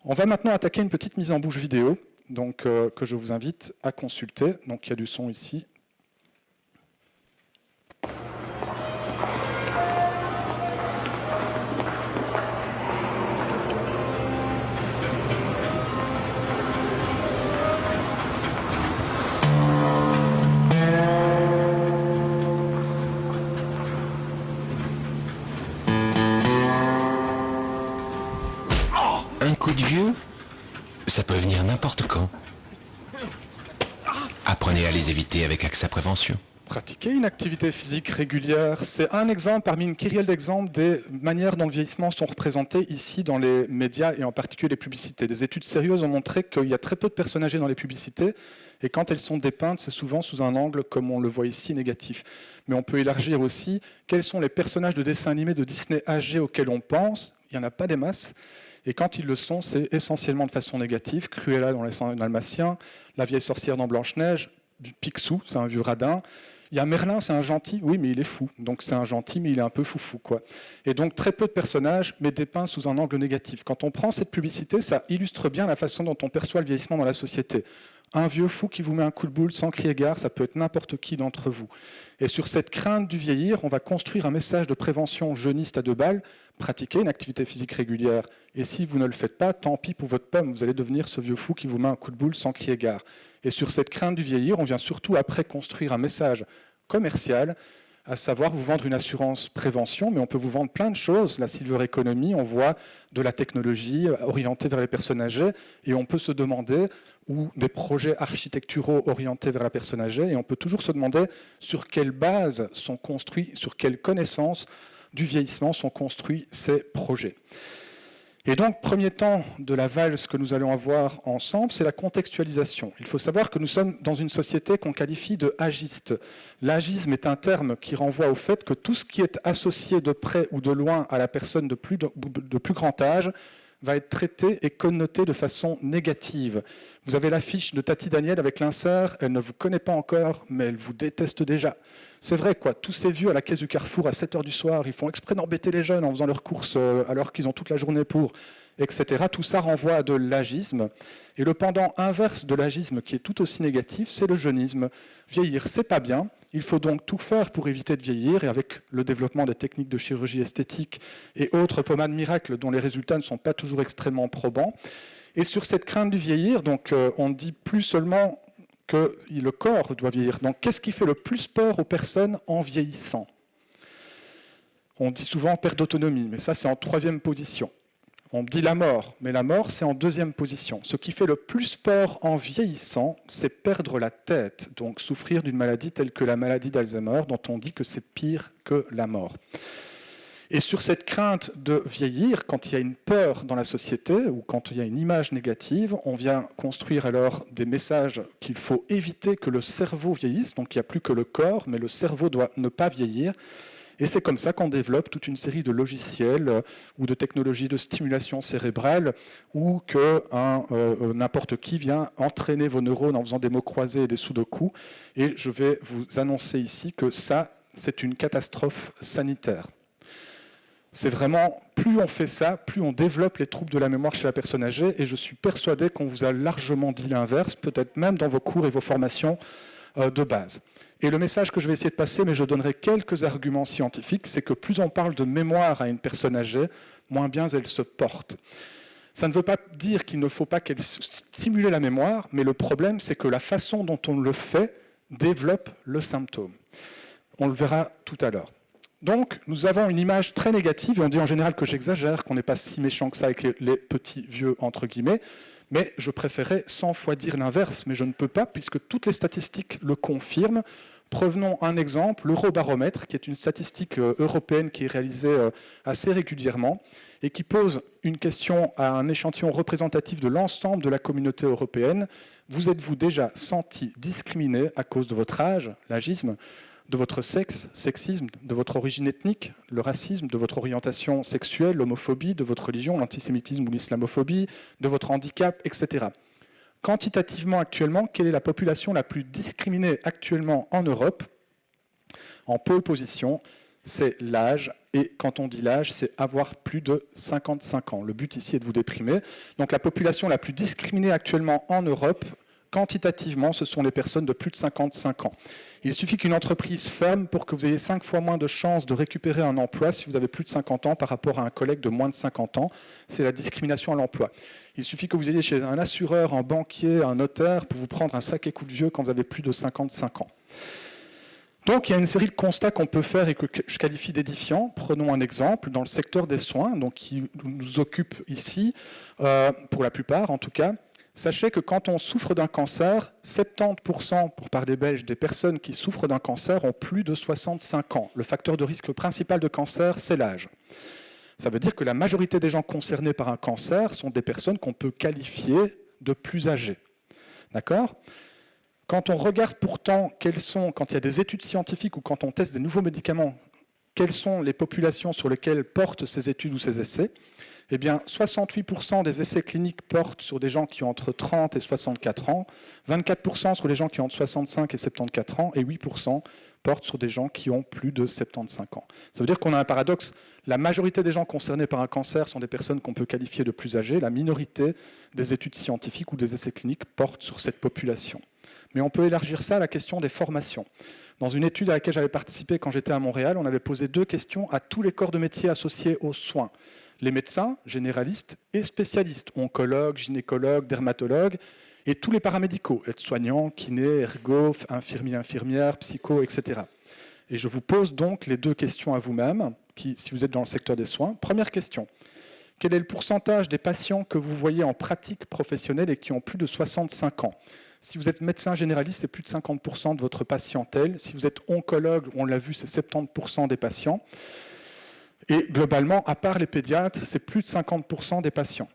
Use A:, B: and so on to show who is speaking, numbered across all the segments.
A: On va maintenant attaquer une petite mise en bouche vidéo donc, que je vous invite à consulter. Donc il y a du son ici.
B: Un coup de vieux, ça peut venir n'importe quand. Apprenez à les éviter avec AXA Prévention.
A: Pratiquer une activité physique régulière, c'est un exemple parmi une kyrielle d'exemples des manières dont le vieillissement sont représentées ici dans les médias et en particulier les publicités. Des études sérieuses ont montré qu'il y a très peu de personnes âgées dans les publicités et quand elles sont dépeintes, c'est souvent sous un angle, comme on le voit ici, négatif. Mais on peut élargir aussi quels sont les personnages de dessins animés de Disney âgés auxquels on pense. Il n'y en a pas des masses. Et quand ils le sont, c'est essentiellement de façon négative. Cruella dans Les 101 Dalmatiens, la vieille sorcière dans Blanche-Neige, Picsou, c'est un vieux radin. Il y a Merlin, c'est un gentil, oui, mais il est fou. Donc c'est un gentil, mais il est un peu foufou, quoi. Et donc très peu de personnages, mais dépeints sous un angle négatif. Quand on prend cette publicité, ça illustre bien la façon dont on perçoit le vieillissement dans la société. Un vieux fou qui vous met un coup de boule sans crier gare, ça peut être n'importe qui d'entre vous. Et sur cette crainte du vieillir, on va construire un message de prévention jeuniste à 2 balles, pratiquer une activité physique régulière. Et si vous ne le faites pas, tant pis pour votre pomme, vous allez devenir ce vieux fou qui vous met un coup de boule sans crier gare. Et sur cette crainte du vieillir, on vient surtout après construire un message commercial, à savoir vous vendre une assurance prévention, mais on peut vous vendre plein de choses. La silver economy, on voit de la technologie orientée vers les personnes âgées, et on peut se demander, ou des projets architecturaux orientés vers la personne âgée, et on peut toujours se demander sur quelle base sont construits, sur quelles connaissances du vieillissement sont construits ces projets. Et donc, premier temps de la valse que nous allons avoir ensemble, c'est la contextualisation. Il faut savoir que nous sommes dans une société qu'on qualifie de agiste. L'agisme est un terme qui renvoie au fait que tout ce qui est associé de près ou de loin à la personne de plus grand âge va être traité et connoté de façon négative. Vous avez l'affiche de Tati Daniel avec l'insert « Elle ne vous connaît pas encore, mais elle vous déteste déjà ». C'est vrai, quoi. Tous ces vieux à la caisse du Carrefour à 7h du soir, ils font exprès d'embêter les jeunes en faisant leurs courses alors qu'ils ont toute la journée pour, etc. Tout ça renvoie à de l'agisme. Et le pendant inverse de l'agisme, qui est tout aussi négatif, c'est le jeunisme. Vieillir, c'est pas bien. Il faut donc tout faire pour éviter de vieillir. Et avec le développement des techniques de chirurgie esthétique et autres pommades miracles dont les résultats ne sont pas toujours extrêmement probants. Et sur cette crainte du vieillir, donc, on ne dit plus seulement que le corps doit vieillir. Donc, qu'est-ce qui fait le plus peur aux personnes en vieillissant? On dit souvent perte d'autonomie, mais ça, c'est en 3e position. On dit la mort, mais la mort, c'est en 2e position. Ce qui fait le plus peur en vieillissant, c'est perdre la tête, donc souffrir d'une maladie telle que la maladie d'Alzheimer, dont on dit que c'est pire que la mort. Et sur cette crainte de vieillir, quand il y a une peur dans la société ou quand il y a une image négative, on vient construire alors des messages qu'il faut éviter que le cerveau vieillisse. Donc il n'y a plus que le corps, mais le cerveau doit ne pas vieillir. Et c'est comme ça qu'on développe toute une série de logiciels ou de technologies de stimulation cérébrale ou que n'importe qui vient entraîner vos neurones en faisant des mots croisés et des sudoku. Et je vais vous annoncer ici que ça, c'est une catastrophe sanitaire. C'est vraiment, plus on fait ça, plus on développe les troubles de la mémoire chez la personne âgée, et je suis persuadé qu'on vous a largement dit l'inverse, peut-être même dans vos cours et vos formations de base. Et le message que je vais essayer de passer, mais je donnerai quelques arguments scientifiques, c'est que plus on parle de mémoire à une personne âgée, moins bien elle se porte. Ça ne veut pas dire qu'il ne faut pas qu'elle stimule la mémoire, mais le problème, c'est que la façon dont on le fait développe le symptôme. On le verra tout à l'heure. Donc, nous avons une image très négative, et on dit en général que j'exagère, qu'on n'est pas si méchant que ça avec les petits vieux, entre guillemets, mais je préférais 100 fois dire l'inverse, mais je ne peux pas, puisque toutes les statistiques le confirment. Prenons un exemple, l'Eurobaromètre, qui est une statistique européenne qui est réalisée assez régulièrement, et qui pose une question à un échantillon représentatif de l'ensemble de la communauté européenne. Vous êtes-vous déjà senti discriminé à cause de votre âge, l'agisme, de votre sexe, sexisme, de votre origine ethnique, le racisme, de votre orientation sexuelle, l'homophobie, de votre religion, l'antisémitisme ou l'islamophobie, de votre handicap, etc. Quantitativement actuellement, quelle est la population la plus discriminée actuellement en Europe? En pole position, c'est l'âge. Et quand on dit l'âge, c'est avoir plus de 55 ans. Le but ici est de vous déprimer. Donc la population la plus discriminée actuellement en Europe, quantitativement, ce sont les personnes de plus de 55 ans. Il suffit qu'une entreprise ferme pour que vous ayez 5 fois moins de chances de récupérer un emploi si vous avez plus de 50 ans par rapport à un collègue de moins de 50 ans. C'est la discrimination à l'emploi. Il suffit que vous ayez chez un assureur, un banquier, un notaire pour vous prendre un sacré coup de vieux quand vous avez plus de 55 ans. Donc il y a une série de constats qu'on peut faire et que je qualifie d'édifiants. Prenons un exemple dans le secteur des soins, donc qui nous occupe ici, pour la plupart en tout cas. Sachez que quand on souffre d'un cancer, 70%, pour parler belge, des personnes qui souffrent d'un cancer ont plus de 65 ans. Le facteur de risque principal de cancer, c'est l'âge. Ça veut dire que la majorité des gens concernés par un cancer sont des personnes qu'on peut qualifier de plus âgées. D'accord ? Quand on regarde pourtant quand il y a des études scientifiques ou quand on teste des nouveaux médicaments, quelles sont les populations sur lesquelles portent ces études ou ces essais ? Eh bien, 68% des essais cliniques portent sur des gens qui ont entre 30 et 64 ans, 24% sur les gens qui ont entre 65 et 74 ans, et 8% portent sur des gens qui ont plus de 75 ans. Ça veut dire qu'on a un paradoxe. La majorité des gens concernés par un cancer sont des personnes qu'on peut qualifier de plus âgées. La minorité des études scientifiques ou des essais cliniques portent sur cette population. Mais on peut élargir ça à la question des formations. Dans une étude à laquelle j'avais participé quand j'étais à Montréal, on avait posé 2 questions à tous les corps de métier associés aux soins. Les médecins, généralistes et spécialistes, oncologues, gynécologues, dermatologues, et tous les paramédicaux, aides-soignants, kinés, ergo, infirmiers, infirmières, psychos, etc. Et je vous pose donc les 2 questions à vous-même, si vous êtes dans le secteur des soins. Première question, quel est le pourcentage des patients que vous voyez en pratique professionnelle et qui ont plus de 65 ans ? Si vous êtes médecin généraliste, c'est plus de 50% de votre patientèle. Si vous êtes oncologue, on l'a vu, c'est 70% des patients. Et globalement, à part les pédiatres, c'est plus de 50% des patients.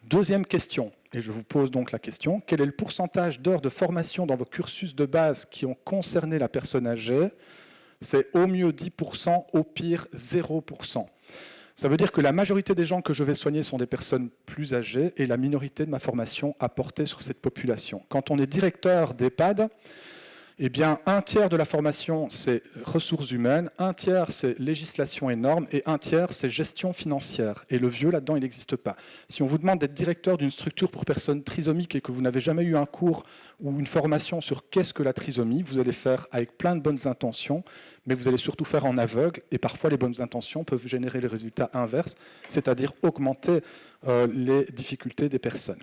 A: Deuxième question, et je vous pose donc la question, quel est le pourcentage d'heures de formation dans vos cursus de base qui ont concerné la personne âgée ? C'est au mieux 10%, au pire 0%. Ça veut dire que la majorité des gens que je vais soigner sont des personnes plus âgées et la minorité de ma formation a porté sur cette population. Quand on est directeur d'EHPAD, eh bien, 1/3 de la formation, c'est ressources humaines, 1/3, c'est législation et normes, et 1/3, c'est gestion financière. Et le vieux, là-dedans, il n'existe pas. Si on vous demande d'être directeur d'une structure pour personnes trisomiques et que vous n'avez jamais eu un cours ou une formation sur qu'est-ce que la trisomie, vous allez faire avec plein de bonnes intentions, mais vous allez surtout faire en aveugle, et parfois les bonnes intentions peuvent générer les résultats inverses, c'est-à-dire augmenter les difficultés des personnes.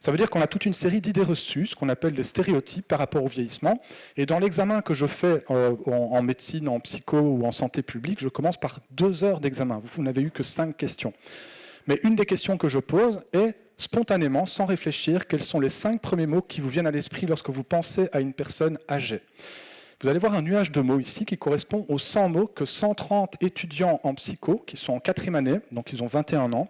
A: Ça veut dire qu'on a toute une série d'idées reçues, ce qu'on appelle des stéréotypes par rapport au vieillissement. Et dans l'examen que je fais en médecine, en psycho ou en santé publique, je commence par 2 heures d'examen. Vous n'avez eu que 5 questions. Mais une des questions que je pose est, spontanément, sans réfléchir, quels sont les 5 premiers mots qui vous viennent à l'esprit lorsque vous pensez à une personne âgée ? Vous allez voir un nuage de mots ici qui correspond aux 100 mots que 130 étudiants en psycho, qui sont en 4e année, donc ils ont 21 ans,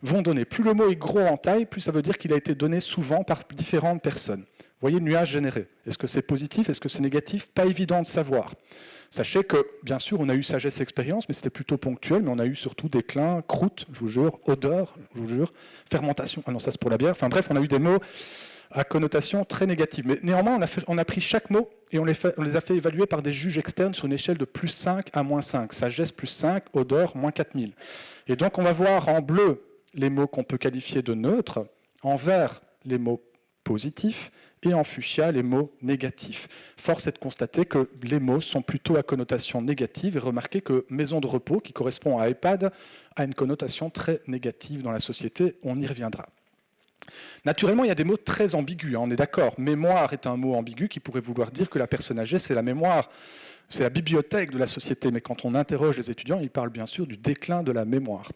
A: vont donner. Plus le mot est gros en taille, plus ça veut dire qu'il a été donné souvent par différentes personnes. Vous voyez le nuage généré. Est-ce que c'est positif ? Est-ce que c'est négatif ? Pas évident de savoir. Sachez que, bien sûr, on a eu sagesse et expérience, mais c'était plutôt ponctuel, mais on a eu surtout déclin, croûte, je vous jure, odeur, je vous jure, fermentation, ah non, ça c'est pour la bière, enfin bref, on a eu des mots à connotation très négative. Mais néanmoins, on a pris chaque mot et on les a fait évaluer par des juges externes sur une échelle de plus 5 à moins 5. Sagesse plus 5, odeur moins 4000. Et donc on va voir en bleu les mots qu'on peut qualifier de neutres, en vert les mots positifs et en fuchsia les mots négatifs. Force est de constater que les mots sont plutôt à connotation négative et remarquez que maison de repos, qui correspond à EHPAD, a une connotation très négative dans la société, on y reviendra. Naturellement, il y a des mots très ambigus, on est d'accord. Mémoire est un mot ambigu qui pourrait vouloir dire que la personne âgée, c'est la mémoire, c'est la bibliothèque de la société. Mais quand on interroge les étudiants, ils parlent bien sûr du déclin de la mémoire.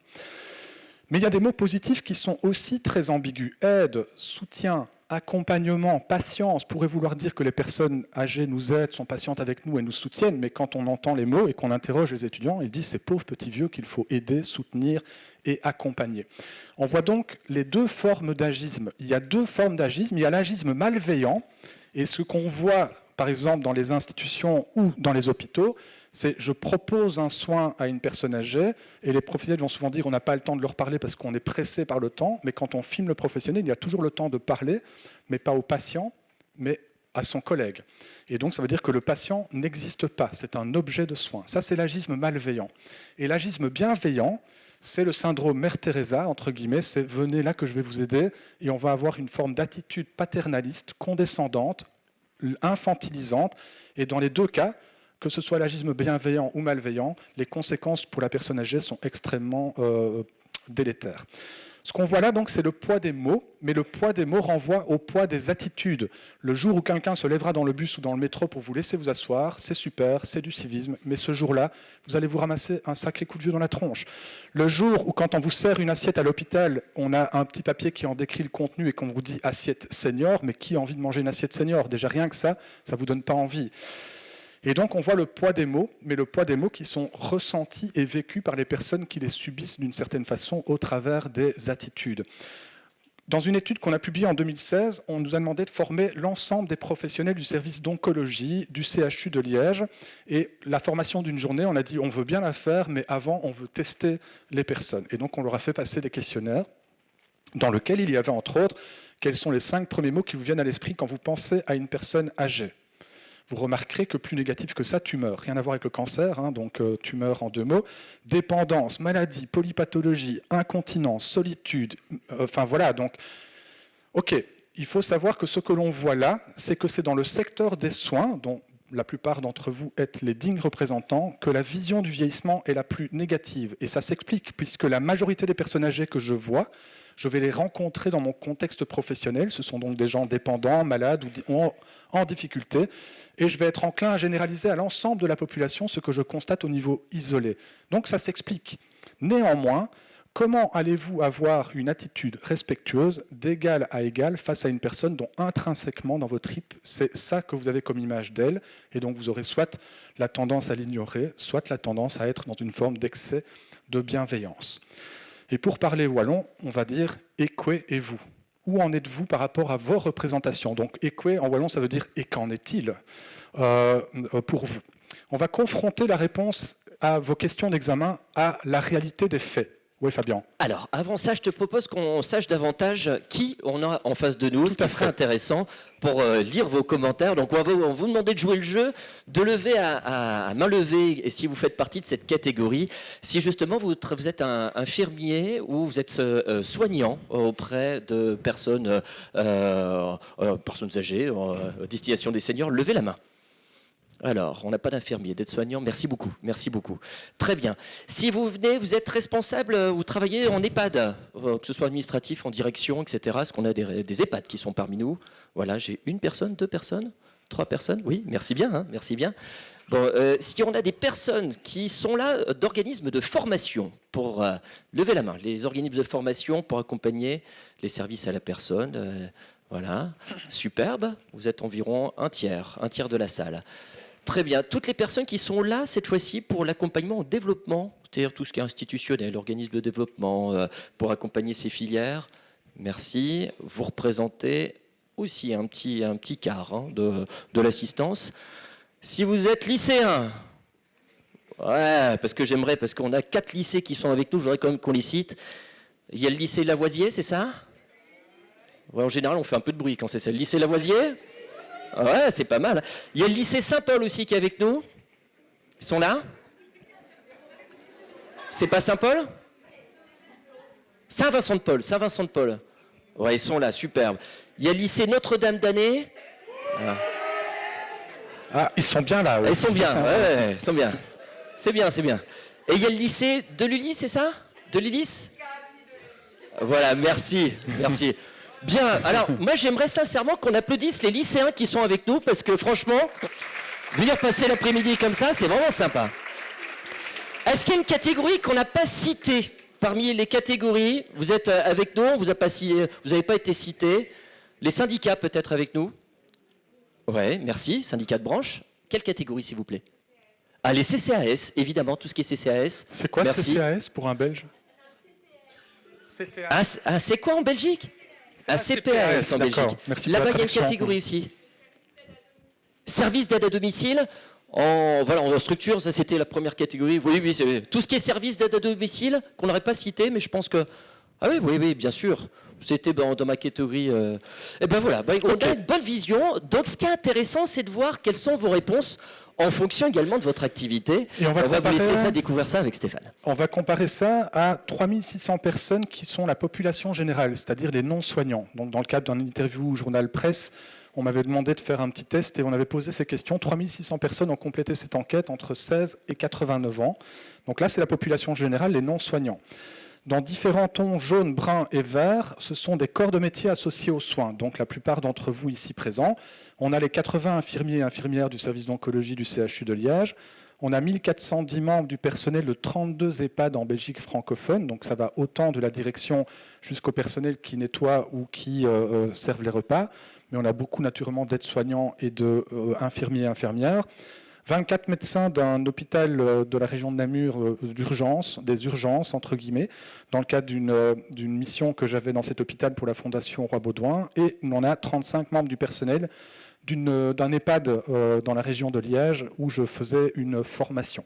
A: Mais il y a des mots positifs qui sont aussi très ambigus. Aide, soutien, accompagnement, patience pourrait vouloir dire que les personnes âgées nous aident, sont patientes avec nous et nous soutiennent. Mais quand on entend les mots et qu'on interroge les étudiants, ils disent ces pauvres petits vieux qu'il faut aider, soutenir et accompagner. On voit donc les 2 formes d'agisme. Il y a 2 formes d'agisme. Il y a l'agisme malveillant, et ce qu'on voit, par exemple, dans les institutions ou dans les hôpitaux, c'est je propose un soin à une personne âgée, et les professionnels vont souvent dire on n'a pas le temps de leur parler parce qu'on est pressé par le temps, mais quand on filme le professionnel, il y a toujours le temps de parler, mais pas au patient, mais à son collègue. Et donc, ça veut dire que le patient n'existe pas, c'est un objet de soin. Ça, c'est l'agisme malveillant. Et l'agisme bienveillant, c'est le syndrome Mère Teresa, entre guillemets, c'est « venez là que je vais vous aider », et on va avoir une forme d'attitude paternaliste, condescendante, infantilisante, et dans les deux cas, que ce soit l'agisme bienveillant ou malveillant, les conséquences pour la personne âgée sont extrêmement délétères. Ce qu'on voit là, donc, c'est le poids des mots, mais le poids des mots renvoie au poids des attitudes. Le jour où quelqu'un se lèvera dans le bus ou dans le métro pour vous laisser vous asseoir, c'est super, c'est du civisme, mais ce jour-là, vous allez vous ramasser un sacré coup de vieux dans la tronche. Le jour où, quand on vous sert une assiette à l'hôpital, on a un petit papier qui en décrit le contenu et qu'on vous dit « assiette senior », mais qui a envie de manger une assiette senior? Déjà, rien que ça ne vous donne pas envie. Et donc, on voit le poids des mots, mais le poids des mots qui sont ressentis et vécus par les personnes qui les subissent d'une certaine façon au travers des attitudes. Dans une étude qu'on a publiée en 2016, on nous a demandé de former l'ensemble des professionnels du service d'oncologie du CHU de Liège. Et la formation d'une journée, on a dit on veut bien la faire, mais avant, on veut tester les personnes. Et donc, on leur a fait passer des questionnaires dans lesquels il y avait, entre autres, quels sont les 5 premiers mots qui vous viennent à l'esprit quand vous pensez à une personne âgée. Vous remarquerez que plus négatif que ça, tumeur. Rien à voir avec le cancer, hein, donc tumeur en 2 mots. Dépendance, maladie, polypathologie, incontinence, solitude. Enfin voilà, donc, ok. Il faut savoir que ce que l'on voit là, c'est que c'est dans le secteur des soins, dont la plupart d'entre vous êtes les dignes représentants, que la vision du vieillissement est la plus négative. Et ça s'explique, puisque la majorité des personnes âgées que je vois, je vais les rencontrer dans mon contexte professionnel. Ce sont donc des gens dépendants, malades ou en difficulté. Et je vais être enclin à généraliser à l'ensemble de la population ce que je constate au niveau isolé. Donc ça s'explique. Néanmoins, comment allez-vous avoir une attitude respectueuse d'égal à égal face à une personne dont intrinsèquement dans vos tripes, c'est ça que vous avez comme image d'elle, et donc vous aurez soit la tendance à l'ignorer, soit la tendance à être dans une forme d'excès de bienveillance. Et pour parler wallon, on va dire « éque et vous ». Où en êtes-vous par rapport à vos représentations? Donc, éque, en wallon, ça veut dire « et qu'en est-il » pour vous. On va confronter la réponse à vos questions d'examen à la réalité des faits. Oui, Fabien.
C: Alors, avant ça, je te propose qu'on sache davantage qui on a en face de nous, ce qui serait intéressant pour lire vos commentaires. Donc, on va vous demander de jouer le jeu, de lever à main levée, et si vous faites partie de cette catégorie, si justement vous êtes un infirmier ou vous êtes soignant auprès de personnes âgées, destination des seniors, levez la main. Alors, on n'a pas d'infirmier, d'aide-soignant, merci beaucoup, merci beaucoup. Très bien. Si vous venez, vous êtes responsable, vous travaillez en EHPAD, que ce soit administratif, en direction, etc. Est-ce qu'on a des EHPAD qui sont parmi nous? Voilà, j'ai 1 personne, 2 personnes, 3 personnes. Oui, merci bien, hein, merci bien. Bon, si on a des personnes qui sont là d'organismes de formation, pour lever la main, les organismes de formation pour accompagner les services à la personne, voilà, superbe, vous êtes environ un tiers de la salle. Très bien. Toutes les personnes qui sont là, cette fois-ci, pour l'accompagnement au développement, c'est-à-dire tout ce qui est institutionnel, organisme de développement, pour accompagner ces filières, merci. Vous représentez aussi un petit quart hein, de l'assistance. Si vous êtes lycéen, ouais, parce qu'on a 4 lycées qui sont avec nous, je voudrais quand même qu'on les cite. Il y a le lycée Lavoisier, c'est ça? Ouais, en général, on fait un peu de bruit quand c'est ça. Le lycée Lavoisier? Ouais, c'est pas mal. Il y a le lycée Saint-Paul aussi qui est avec nous. Ils sont là? C'est pas Saint-Paul? Saint-Vincent-de-Paul, Saint-Vincent-de-Paul. Ouais, ils sont là, superbe. Il y a le lycée Notre-Dame d'Année. Voilà.
A: Ah, ils sont bien là. Ouais.
C: Ils sont bien, ouais, ils sont bien. C'est bien, c'est bien. Et il y a le lycée de Lully, c'est ça? De Lillis? Voilà, merci, merci. Bien, alors moi j'aimerais sincèrement qu'on applaudisse les lycéens qui sont avec nous parce que franchement, venir passer l'après-midi comme ça, c'est vraiment sympa. Est-ce qu'il y a une catégorie qu'on n'a pas citée? Parmi les catégories, vous êtes avec nous, vous n'avez pas été cité. Les syndicats peut-être avec nous? Ouais, merci, syndicats de branche. Quelle catégorie s'il vous plaît? Ah, les CCAS, évidemment, tout ce qui est CCAS.
A: C'est quoi
C: merci.
A: CCAS pour un Belge?
C: Ah, c'est quoi en Belgique? Un CPAS en Belgique. Là-bas, il y a une catégorie aussi. Service d'aide à domicile. En structure, ça c'était la première catégorie. Oui, c'est tout ce qui est service d'aide à domicile, qu'on n'aurait pas cité, mais je pense que Ah oui, oui, oui, bien sûr. C'était dans ma catégorie. Et ben voilà, on a une bonne vision. Donc ce qui est intéressant, c'est de voir quelles sont vos réponses en fonction également de votre activité.
A: Et on va
C: vous laisser ça, découvrir ça avec Stéphane.
A: On va comparer ça à 3600 personnes qui sont la population générale, c'est-à-dire les non-soignants. Donc dans le cadre d'une interview au journal Presse, on m'avait demandé de faire un petit test et on avait posé ces questions. 3600 personnes ont complété cette enquête entre 16 et 89 ans. Donc là, c'est la population générale, les non-soignants. Dans différents tons jaune, brun et vert, ce sont des corps de métier associés aux soins. Donc la plupart d'entre vous ici présents. On a les 80 infirmiers et infirmières du service d'oncologie du CHU de Liège. On a 1410 membres du personnel de 32 EHPAD en Belgique francophone. Donc ça va autant de la direction jusqu'au personnel qui nettoie ou qui servent les repas. Mais on a beaucoup naturellement d'aides-soignants et d'infirmiers et infirmières. 24 médecins d'un hôpital de la région de Namur d'urgence, des urgences, entre guillemets, dans le cadre d'une mission que j'avais dans cet hôpital pour la Fondation Roi-Baudouin. Et on a 35 membres du personnel d'un EHPAD dans la région de Liège où je faisais une formation.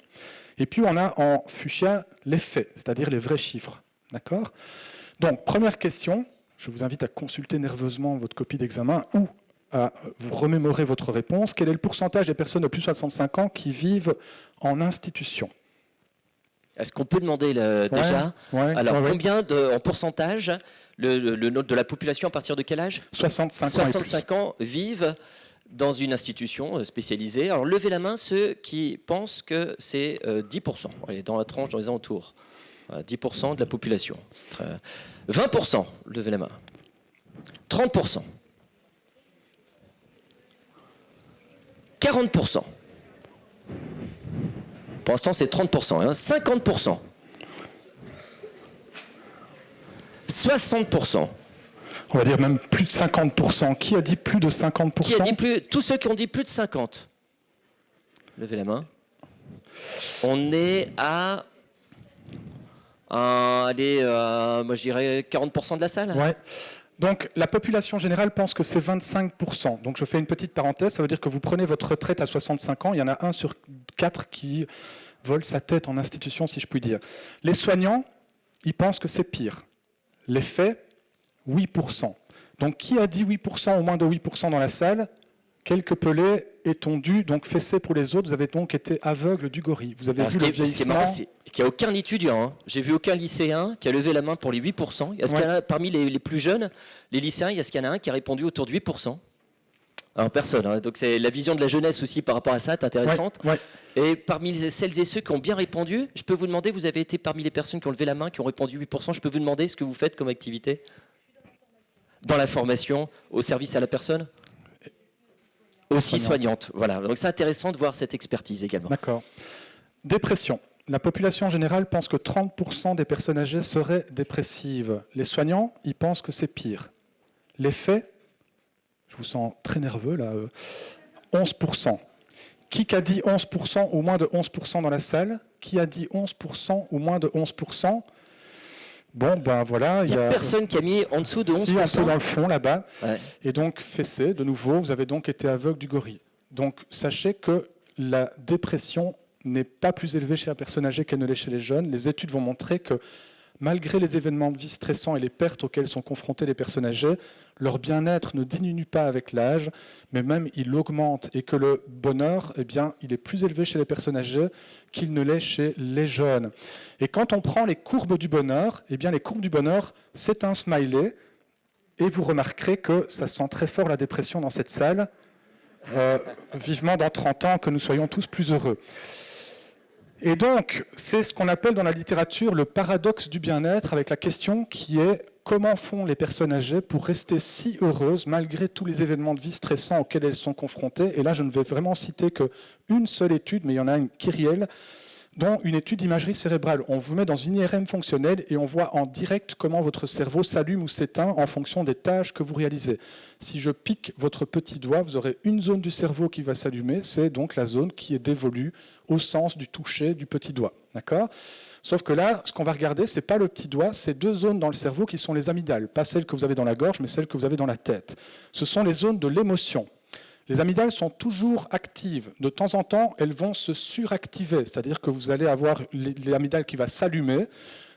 A: Et puis on a en fuchsia les faits, c'est-à-dire les vrais chiffres. D'accord ? Donc, première question, je vous invite à consulter nerveusement votre copie d'examen ou à vous remémorer votre réponse. Quel est le pourcentage des personnes de plus de 65 ans qui vivent en institution ?
C: Est-ce qu'on peut demander déjà Alors, combien en pourcentage de la population à partir de quel âge ?
A: 65
C: ans vivent dans une institution spécialisée. Alors, levez la main ceux qui pensent que c'est 10%. Allez, dans la tranche, dans les alentours. 10% de la population. 20%, levez la main. 30%. 40%. Pour l'instant, c'est 30%. 50%. 60%.
A: On va dire même plus de 50%. Qui a dit plus de 50% ?
C: Qui a dit plus ? Tous ceux qui ont dit plus de 50. Levez la main. On est à... moi je dirais 40% de la salle.
A: Ouais. Donc la population générale pense que c'est 25%. Donc je fais une petite parenthèse, ça veut dire que vous prenez votre retraite à 65 ans, il y en a 1 sur 4 qui vole sa tête en institution, si je puis dire. Les soignants, ils pensent que c'est pire. Les faits, 8%. Donc qui a dit 8% ou moins de 8% dans la salle ? Quelques pelés étendus, donc fessés pour les autres, vous avez donc été aveugle du gorille. Vous avez vu le vieillissement. Ce qui est marrant, c'est
C: qu'il n'y a aucun étudiant. J'ai vu aucun lycéen qui a levé la main pour les 8%. Est-ce qu'il y en a, parmi les plus jeunes, les lycéens, est-ce qu'il y en a un qui a répondu autour de 8% ? Alors personne. Donc c'est la vision de la jeunesse aussi par rapport à ça, c'est intéressante. Et parmi celles et ceux qui ont bien répondu, je peux vous demander, vous avez été parmi les personnes qui ont levé la main, qui ont répondu 8%, je peux vous demander ce que vous faites comme activité ? Dans la formation, au service à la personne ? Aussi soignante, voilà. Donc c'est intéressant de voir cette expertise également.
A: D'accord. Dépression. La population générale pense que 30% des personnes âgées seraient dépressives. Les soignants, ils pensent que c'est pire. Les faits, je vous sens très nerveux là, 11%. Qui a dit 11% ou moins de 11% dans la salle ? Qui a dit 11% ou moins de 11% ? Bon, ben voilà.
C: Il n'y a personne qui a mis en dessous de 11%.
A: Si, un peu dans le fond, là-bas. Ouais. Et donc, fessé, de nouveau, vous avez donc été aveugle du gorille. Donc, sachez que la dépression n'est pas plus élevée chez la personne âgée qu'elle ne l'est chez les jeunes. Les études vont montrer que, malgré les événements de vie stressants et les pertes auxquelles sont confrontées les personnes âgées, leur bien-être ne diminue pas avec l'âge, mais même il augmente, et que le bonheur, eh bien, il est plus élevé chez les personnes âgées qu'il ne l'est chez les jeunes. Et quand on prend les courbes du bonheur, eh bien, les courbes du bonheur, c'est un smiley, et vous remarquerez que ça sent très fort la dépression dans cette salle. Vivement dans 30 ans que nous soyons tous plus heureux. Et donc, c'est ce qu'on appelle dans la littérature le paradoxe du bien-être, avec la question qui est comment font les personnes âgées pour rester si heureuses malgré tous les événements de vie stressants auxquels elles sont confrontées. Et là, je ne vais vraiment citer qu'une seule étude, mais il y en a une kyrielle, dont une étude d'imagerie cérébrale. On vous met dans une IRM fonctionnelle et on voit en direct comment votre cerveau s'allume ou s'éteint en fonction des tâches que vous réalisez. Si je pique votre petit doigt, vous aurez une zone du cerveau qui va s'allumer, c'est donc la zone qui est dévolue au sens du toucher du petit doigt. D'accord ? Sauf que là, ce qu'on va regarder, ce n'est pas le petit doigt, c'est 2 zones dans le cerveau qui sont les amygdales. Pas celles que vous avez dans la gorge, mais celles que vous avez dans la tête. Ce sont les zones de l'émotion. Les amygdales sont toujours actives. De temps en temps, elles vont se suractiver, c'est-à-dire que vous allez avoir les amygdales qui va s'allumer.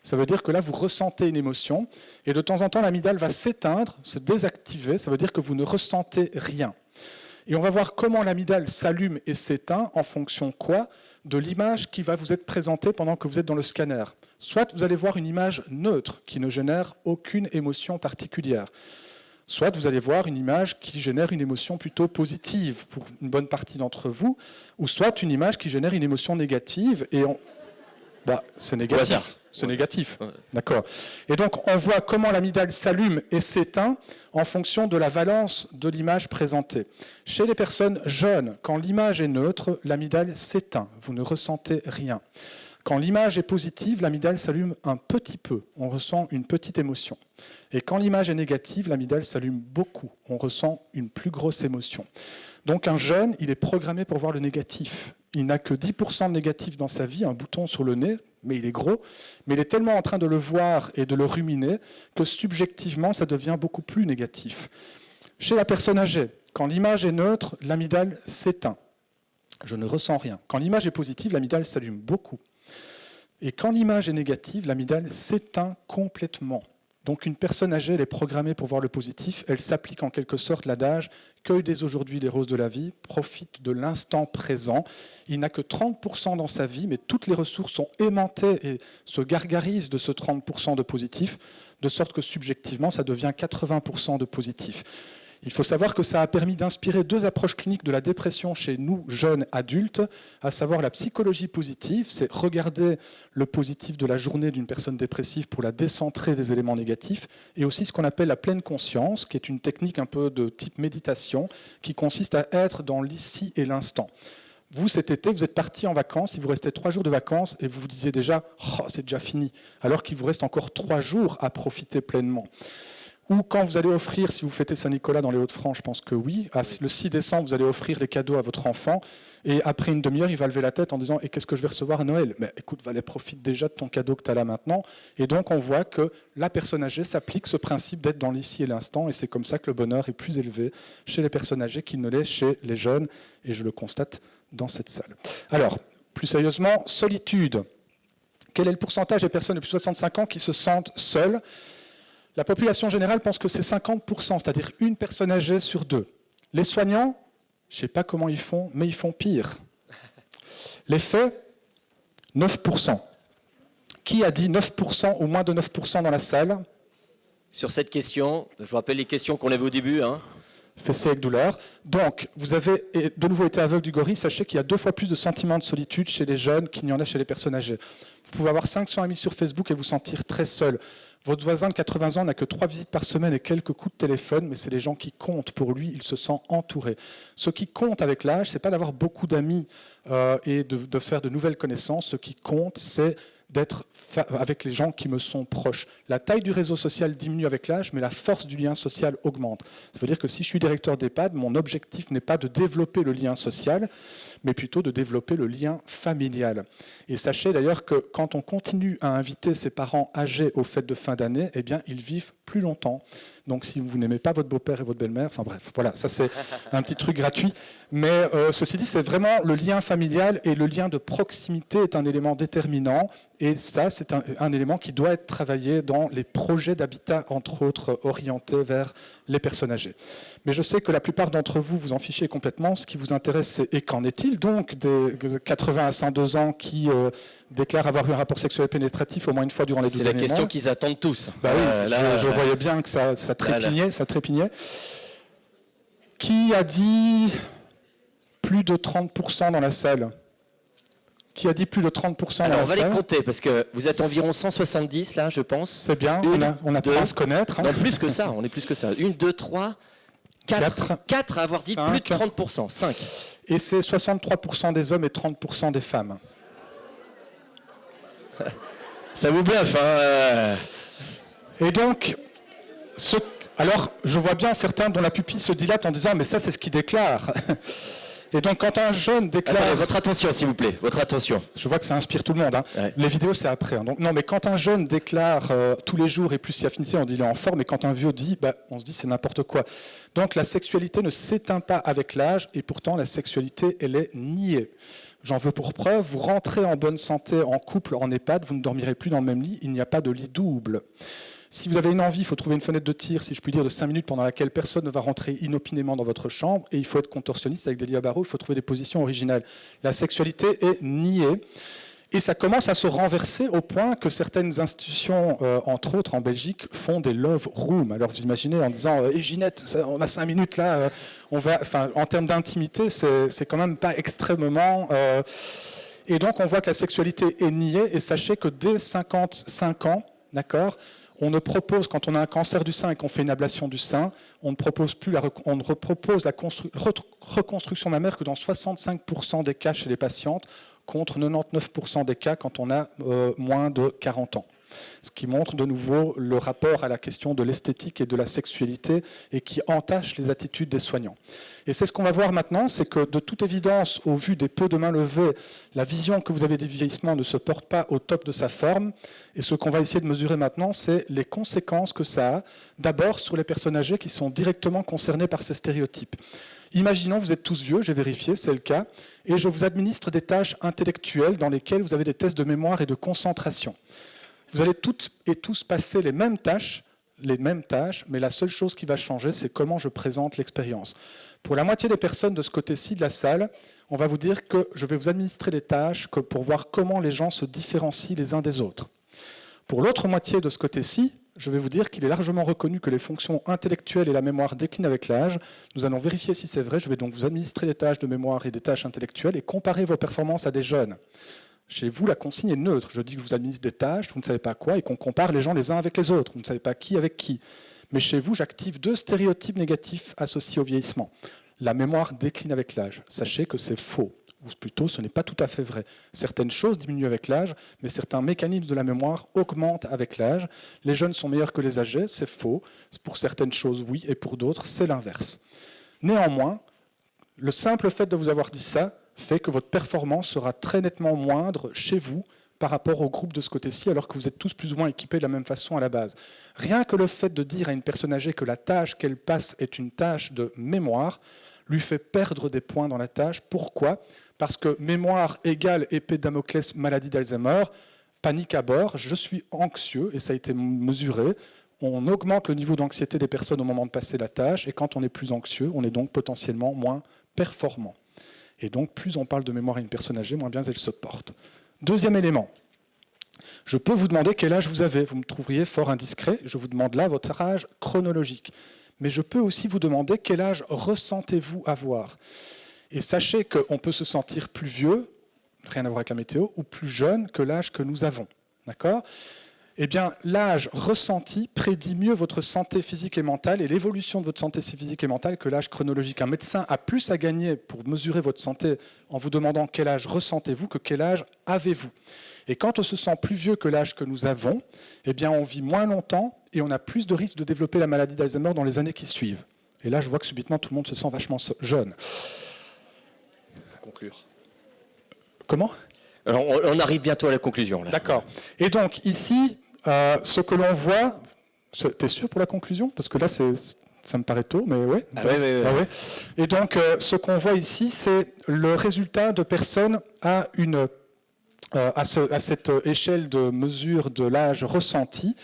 A: Ça veut dire que là, vous ressentez une émotion, et de temps en temps, l'amygdale va s'éteindre, se désactiver, ça veut dire que vous ne ressentez rien. Et on va voir comment l'amygdale s'allume et s'éteint en fonction quoi ? De l'image qui va vous être présentée pendant que vous êtes dans le scanner. Soit vous allez voir une image neutre qui ne génère aucune émotion particulière. Soit vous allez voir une image qui génère une émotion plutôt positive pour une bonne partie d'entre vous, ou soit une image qui génère une émotion négative. Et c'est négatif. C'est négatif.
C: Ouais.
A: D'accord. Et donc, on voit comment l'amygdale s'allume et s'éteint en fonction de la valence de l'image présentée. Chez les personnes jeunes, quand l'image est neutre, l'amygdale s'éteint. Vous ne ressentez rien. Quand l'image est positive, l'amygdale s'allume un petit peu. On ressent une petite émotion. Et quand l'image est négative, l'amygdale s'allume beaucoup. On ressent une plus grosse émotion. Donc, un jeune, il est programmé pour voir le négatif. Il n'a que 10% de négatif dans sa vie, un bouton sur le nez, mais il est gros, mais il est tellement en train de le voir et de le ruminer que subjectivement, ça devient beaucoup plus négatif. Chez la personne âgée, quand l'image est neutre, l'amygdale s'éteint. Je ne ressens rien. Quand l'image est positive, l'amygdale s'allume beaucoup. Et quand l'image est négative, l'amygdale s'éteint complètement. Donc une personne âgée, elle est programmée pour voir le positif, elle s'applique en quelque sorte l'adage « cueille dès aujourd'hui les roses de la vie, profite de l'instant présent ». Il n'a que 30% dans sa vie, mais toutes les ressources sont aimantées et se gargarisent de ce 30% de positif, de sorte que subjectivement, ça devient 80% de positif. Il faut savoir que ça a permis d'inspirer 2 approches cliniques de la dépression chez nous, jeunes adultes, à savoir la psychologie positive, c'est regarder le positif de la journée d'une personne dépressive pour la décentrer des éléments négatifs, et aussi ce qu'on appelle la pleine conscience, qui est une technique un peu de type méditation, qui consiste à être dans l'ici et l'instant. Vous, cet été, vous êtes parti en vacances, il vous restait 3 jours de vacances, et vous vous disiez déjà « oh, c'est déjà fini », alors qu'il vous reste encore 3 jours à profiter pleinement. Ou quand vous allez offrir, si vous fêtez Saint-Nicolas dans les Hauts-de-France, je pense que oui, le 6 décembre, vous allez offrir les cadeaux à votre enfant, et après une demi-heure, il va lever la tête en disant « et qu'est-ce que je vais recevoir à Noël ?» Mais écoute, Valet, profite déjà de ton cadeau que tu as là maintenant. Et donc, on voit que la personne âgée s'applique ce principe d'être dans l'ici et l'instant, et c'est comme ça que le bonheur est plus élevé chez les personnes âgées qu'il ne l'est chez les jeunes, et je le constate dans cette salle. Alors, plus sérieusement, solitude. Quel est le pourcentage des personnes de plus de 65 ans qui se sentent seules ? La population générale pense que c'est 50%, c'est-à-dire une personne âgée sur 2. Les soignants, je ne sais pas comment ils font, mais ils font pire. Les faits, 9%. Qui a dit 9% ou moins de 9% dans la salle ?
C: Sur cette question, je vous rappelle les questions qu'on avait au début.
A: Fessé avec douleur. Donc, vous avez de nouveau été aveugle du gorille, sachez qu'il y a 2 fois plus de sentiments de solitude chez les jeunes qu'il n'y en a chez les personnes âgées. Vous pouvez avoir 500 amis sur Facebook et vous sentir très seul. Votre voisin de 80 ans n'a que 3 visites par semaine et quelques coups de téléphone, mais c'est les gens qui comptent. Pour lui, il se sent entouré. Ce qui compte avec l'âge, ce n'est pas d'avoir beaucoup d'amis et de faire de nouvelles connaissances. Ce qui compte, c'est d'être avec les gens qui me sont proches. La taille du réseau social diminue avec l'âge, mais la force du lien social augmente. Ça veut dire que si je suis directeur d'EHPAD, mon objectif n'est pas de développer le lien social, mais plutôt de développer le lien familial. Et sachez d'ailleurs que quand on continue à inviter ses parents âgés aux fêtes de fin d'année, eh bien, ils vivent plus longtemps. Donc si vous n'aimez pas votre beau-père et votre belle-mère, enfin bref, voilà, ça c'est un petit truc gratuit. Mais ceci dit, c'est vraiment le lien familial et le lien de proximité est un élément déterminant. Et ça, c'est un élément qui doit être travaillé dans les projets d'habitat, entre autres, orientés vers les personnes âgées. Mais je sais que la plupart d'entre vous vous en fichez complètement. Ce qui vous intéresse, c'est et qu'en est-il donc des 80 à 102 ans qui déclarent avoir eu un rapport sexuel pénétratif au moins une fois durant les 12
C: C'est
A: derniers
C: la
A: mois ?
C: question qu'ils attendent tous.
A: Bah oui, je voyais bien que ça trépignait. Qui a dit plus de 30% dans la salle ? Qui a dit plus de 30% dans la salle ?
C: Alors, on va les compter, parce que vous êtes environ 170, là, je pense.
A: C'est bien, on a
C: deux,
A: pas à se connaître. Hein.
C: Non, plus que ça, on est plus que ça. 1, 2, 3, 4. 4 à avoir dit
A: 5.
C: plus de 30%. 5.
A: Et c'est 63% des hommes et 30% des femmes.
C: Ça vous bluffe, hein
A: Et donc, alors, je vois bien certains dont la pupille se dilate en disant « mais ça, c'est ce qu'ils déclarent ». Et donc, quand un jeune déclare...
C: Attendez, votre attention, s'il vous plaît, votre attention.
A: Je vois que ça inspire tout le monde. Hein.
C: Ouais.
A: Les vidéos, c'est après. Hein. Donc, non, mais quand un jeune déclare tous les jours et plus si affinité, on dit il est en forme. Et quand un vieux dit, on se dit c'est n'importe quoi. Donc, la sexualité ne s'éteint pas avec l'âge. Et pourtant, la sexualité, elle est niée. J'en veux pour preuve, vous rentrez en bonne santé en couple en EHPAD, vous ne dormirez plus dans le même lit, il n'y a pas de lit double. Si vous avez une envie, il faut trouver une fenêtre de tir, si je puis dire, de 5 minutes pendant laquelle personne ne va rentrer inopinément dans votre chambre, et il faut être contorsionniste avec des lits à barreaux, il faut trouver des positions originales. La sexualité est niée, et ça commence à se renverser au point que certaines institutions, entre autres en Belgique, font des love rooms. Alors vous imaginez en disant « Ginette, on a 5 minutes là, en termes d'intimité, c'est quand même pas extrêmement... Et donc on voit que la sexualité est niée, et sachez que dès 55 ans, d'accord, on ne propose, quand on a un cancer du sein et qu'on fait une ablation du sein, on ne propose plus on ne repropose la reconstruction mammaire que dans 65% des cas chez les patientes, contre 99% des cas quand on a moins de 40 ans. Ce qui montre de nouveau le rapport à la question de l'esthétique et de la sexualité et qui entache les attitudes des soignants. Et c'est ce qu'on va voir maintenant, c'est que de toute évidence, au vu des peu de mains levées, la vision que vous avez du vieillissement ne se porte pas au top de sa forme. Et ce qu'on va essayer de mesurer maintenant, c'est les conséquences que ça a, d'abord sur les personnes âgées qui sont directement concernées par ces stéréotypes. Imaginons, vous êtes tous vieux, j'ai vérifié, c'est le cas, et je vous administre des tâches intellectuelles dans lesquelles vous avez des tests de mémoire et de concentration. Vous allez toutes et tous passer les mêmes tâches, mais la seule chose qui va changer, c'est comment je présente l'expérience. Pour la moitié des personnes de ce côté-ci de la salle, on va vous dire que je vais vous administrer des tâches pour voir comment les gens se différencient les uns des autres. Pour l'autre moitié de ce côté-ci, je vais vous dire qu'il est largement reconnu que les fonctions intellectuelles et la mémoire déclinent avec l'âge. Nous allons vérifier si c'est vrai. Je vais donc vous administrer des tâches de mémoire et des tâches intellectuelles et comparer vos performances à des jeunes. Chez vous, la consigne est neutre. Je dis que je vous administre des tâches, vous ne savez pas quoi, et qu'on compare les gens les uns avec les autres. Vous ne savez pas qui avec qui. Mais chez vous, j'active 2 stéréotypes négatifs associés au vieillissement. La mémoire décline avec l'âge. Sachez que c'est faux. Ou plutôt, ce n'est pas tout à fait vrai. Certaines choses diminuent avec l'âge, mais certains mécanismes de la mémoire augmentent avec l'âge. Les jeunes sont meilleurs que les âgés, c'est faux. Pour certaines choses, oui, et pour d'autres, c'est l'inverse. Néanmoins, le simple fait de vous avoir dit ça fait que votre performance sera très nettement moindre chez vous par rapport au groupe de ce côté-ci, alors que vous êtes tous plus ou moins équipés de la même façon à la base. Rien que le fait de dire à une personne âgée que la tâche qu'elle passe est une tâche de mémoire lui fait perdre des points dans la tâche. Pourquoi ? Parce que mémoire égale épée de Damoclès, maladie d'Alzheimer, panique à bord, je suis anxieux, et ça a été mesuré. On augmente le niveau d'anxiété des personnes au moment de passer la tâche, et quand on est plus anxieux, on est donc potentiellement moins performant. Et donc, plus on parle de mémoire à une personne âgée, moins bien elle se porte. Deuxième élément, je peux vous demander quel âge vous avez. Vous me trouveriez fort indiscret, je vous demande là votre âge chronologique. Mais je peux aussi vous demander quel âge ressentez-vous avoir. Et sachez qu'on peut se sentir plus vieux, rien à voir avec la météo, ou plus jeune que l'âge que nous avons. D'accord ? Eh bien, l'âge ressenti prédit mieux votre santé physique et mentale et l'évolution de votre santé physique et mentale que l'âge chronologique. Un médecin a plus à gagner pour mesurer votre santé en vous demandant quel âge ressentez-vous que quel âge avez-vous. Et quand on se sent plus vieux que l'âge que nous avons, eh bien, on vit moins longtemps et on a plus de risques de développer la maladie d'Alzheimer dans les années qui suivent. Et là, je vois que subitement, tout le monde se sent vachement jeune.
C: Conclure.
A: Comment ?
C: Alors, on arrive bientôt à la conclusion. Là.
A: D'accord. Et donc, ici, ce que l'on voit... T'es sûr pour la conclusion ? Parce que là, ça me paraît tôt, mais oui.
C: Ah ouais.
A: Ah ouais. Et donc, ce qu'on voit ici, c'est le résultat de personnes à cette échelle de mesure de l'âge ressenti.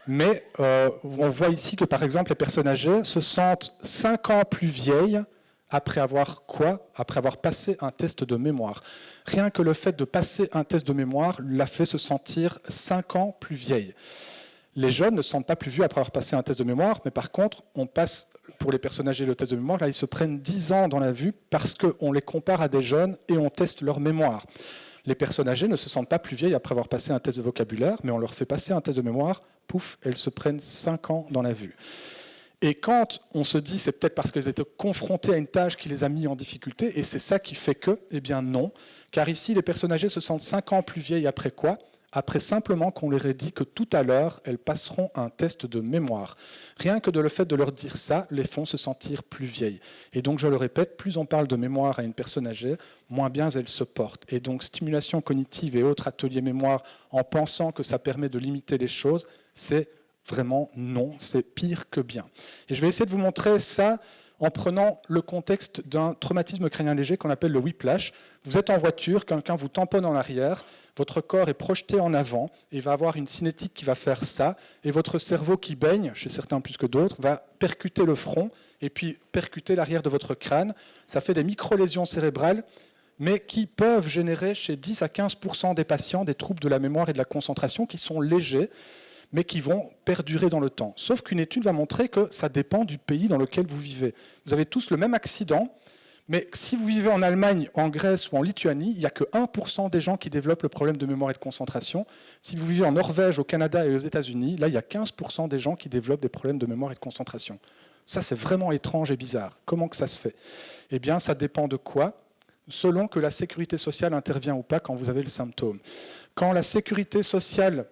A: Mais on voit ici que, par exemple, les personnes âgées se sentent 5 ans plus vieilles après avoir quoi ? Après avoir passé un test de mémoire. Rien que le fait de passer un test de mémoire l'a fait se sentir 5 ans plus vieille. Les jeunes ne se sentent pas plus vieux après avoir passé un test de mémoire, mais par contre, on passe, pour les personnes âgées, le test de mémoire, là, ils se prennent 10 ans dans la vue parce qu'on les compare à des jeunes et on teste leur mémoire. Les personnes âgées ne se sentent pas plus vieilles après avoir passé un test de vocabulaire, mais on leur fait passer un test de mémoire, pouf, elles se prennent 5 ans dans la vue. Et quand on se dit c'est peut-être parce qu'elles étaient confrontées à une tâche qui les a mis en difficulté, et c'est ça qui fait que, eh bien non, car ici les personnes âgées se sentent 5 ans plus vieilles après quoi ? Après simplement qu'on leur ait dit que tout à l'heure, elles passeront un test de mémoire. Rien que de le fait de leur dire ça, les font se sentir plus vieilles. Et donc, je le répète, plus on parle de mémoire à une personne âgée, moins bien elle se porte. Et donc, stimulation cognitive et autres ateliers mémoire en pensant que ça permet de limiter les choses, c'est vraiment non, c'est pire que bien. Et je vais essayer de vous montrer ça en prenant le contexte d'un traumatisme crânien léger qu'on appelle le whiplash. Vous êtes en voiture, quelqu'un vous tamponne en arrière, votre corps est projeté en avant, et il va avoir une cinétique qui va faire ça, et votre cerveau qui baigne, chez certains plus que d'autres, va percuter le front, et puis percuter l'arrière de votre crâne. Ça fait des micro-lésions cérébrales, mais qui peuvent générer chez 10 à 15% des patients des troubles de la mémoire et de la concentration qui sont légers, mais qui vont perdurer dans le temps. Sauf qu'une étude va montrer que ça dépend du pays dans lequel vous vivez. Vous avez tous le même accident, mais si vous vivez en Allemagne, en Grèce ou en Lituanie, il n'y a que 1% des gens qui développent le problème de mémoire et de concentration. Si vous vivez en Norvège, au Canada et aux États-Unis, là, il y a 15% des gens qui développent des problèmes de mémoire et de concentration. Ça, c'est vraiment étrange et bizarre. Comment que ça se fait? Eh bien, ça dépend de quoi? Selon que la sécurité sociale intervient ou pas quand vous avez le symptôme. Quand la sécurité sociale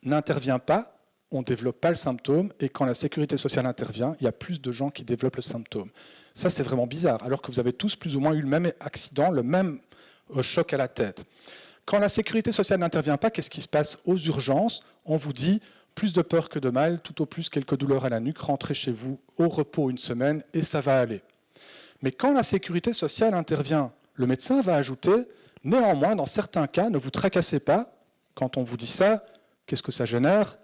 A: n'intervient pas, on ne développe pas le symptôme, et quand la sécurité sociale intervient, il y a plus de gens qui développent le symptôme. Ça, c'est vraiment bizarre, alors que vous avez tous plus ou moins eu le même accident, le même choc à la tête. Quand la sécurité sociale n'intervient pas, qu'est-ce qui se passe aux urgences? On vous dit plus de peur que de mal, tout au plus quelques douleurs à la nuque, rentrez chez vous au repos une semaine et ça va aller. Mais quand la sécurité sociale intervient, le médecin va ajouter, néanmoins, dans certains cas, ne vous tracassez pas. Quand on vous dit ça, qu'est-ce que ça génère?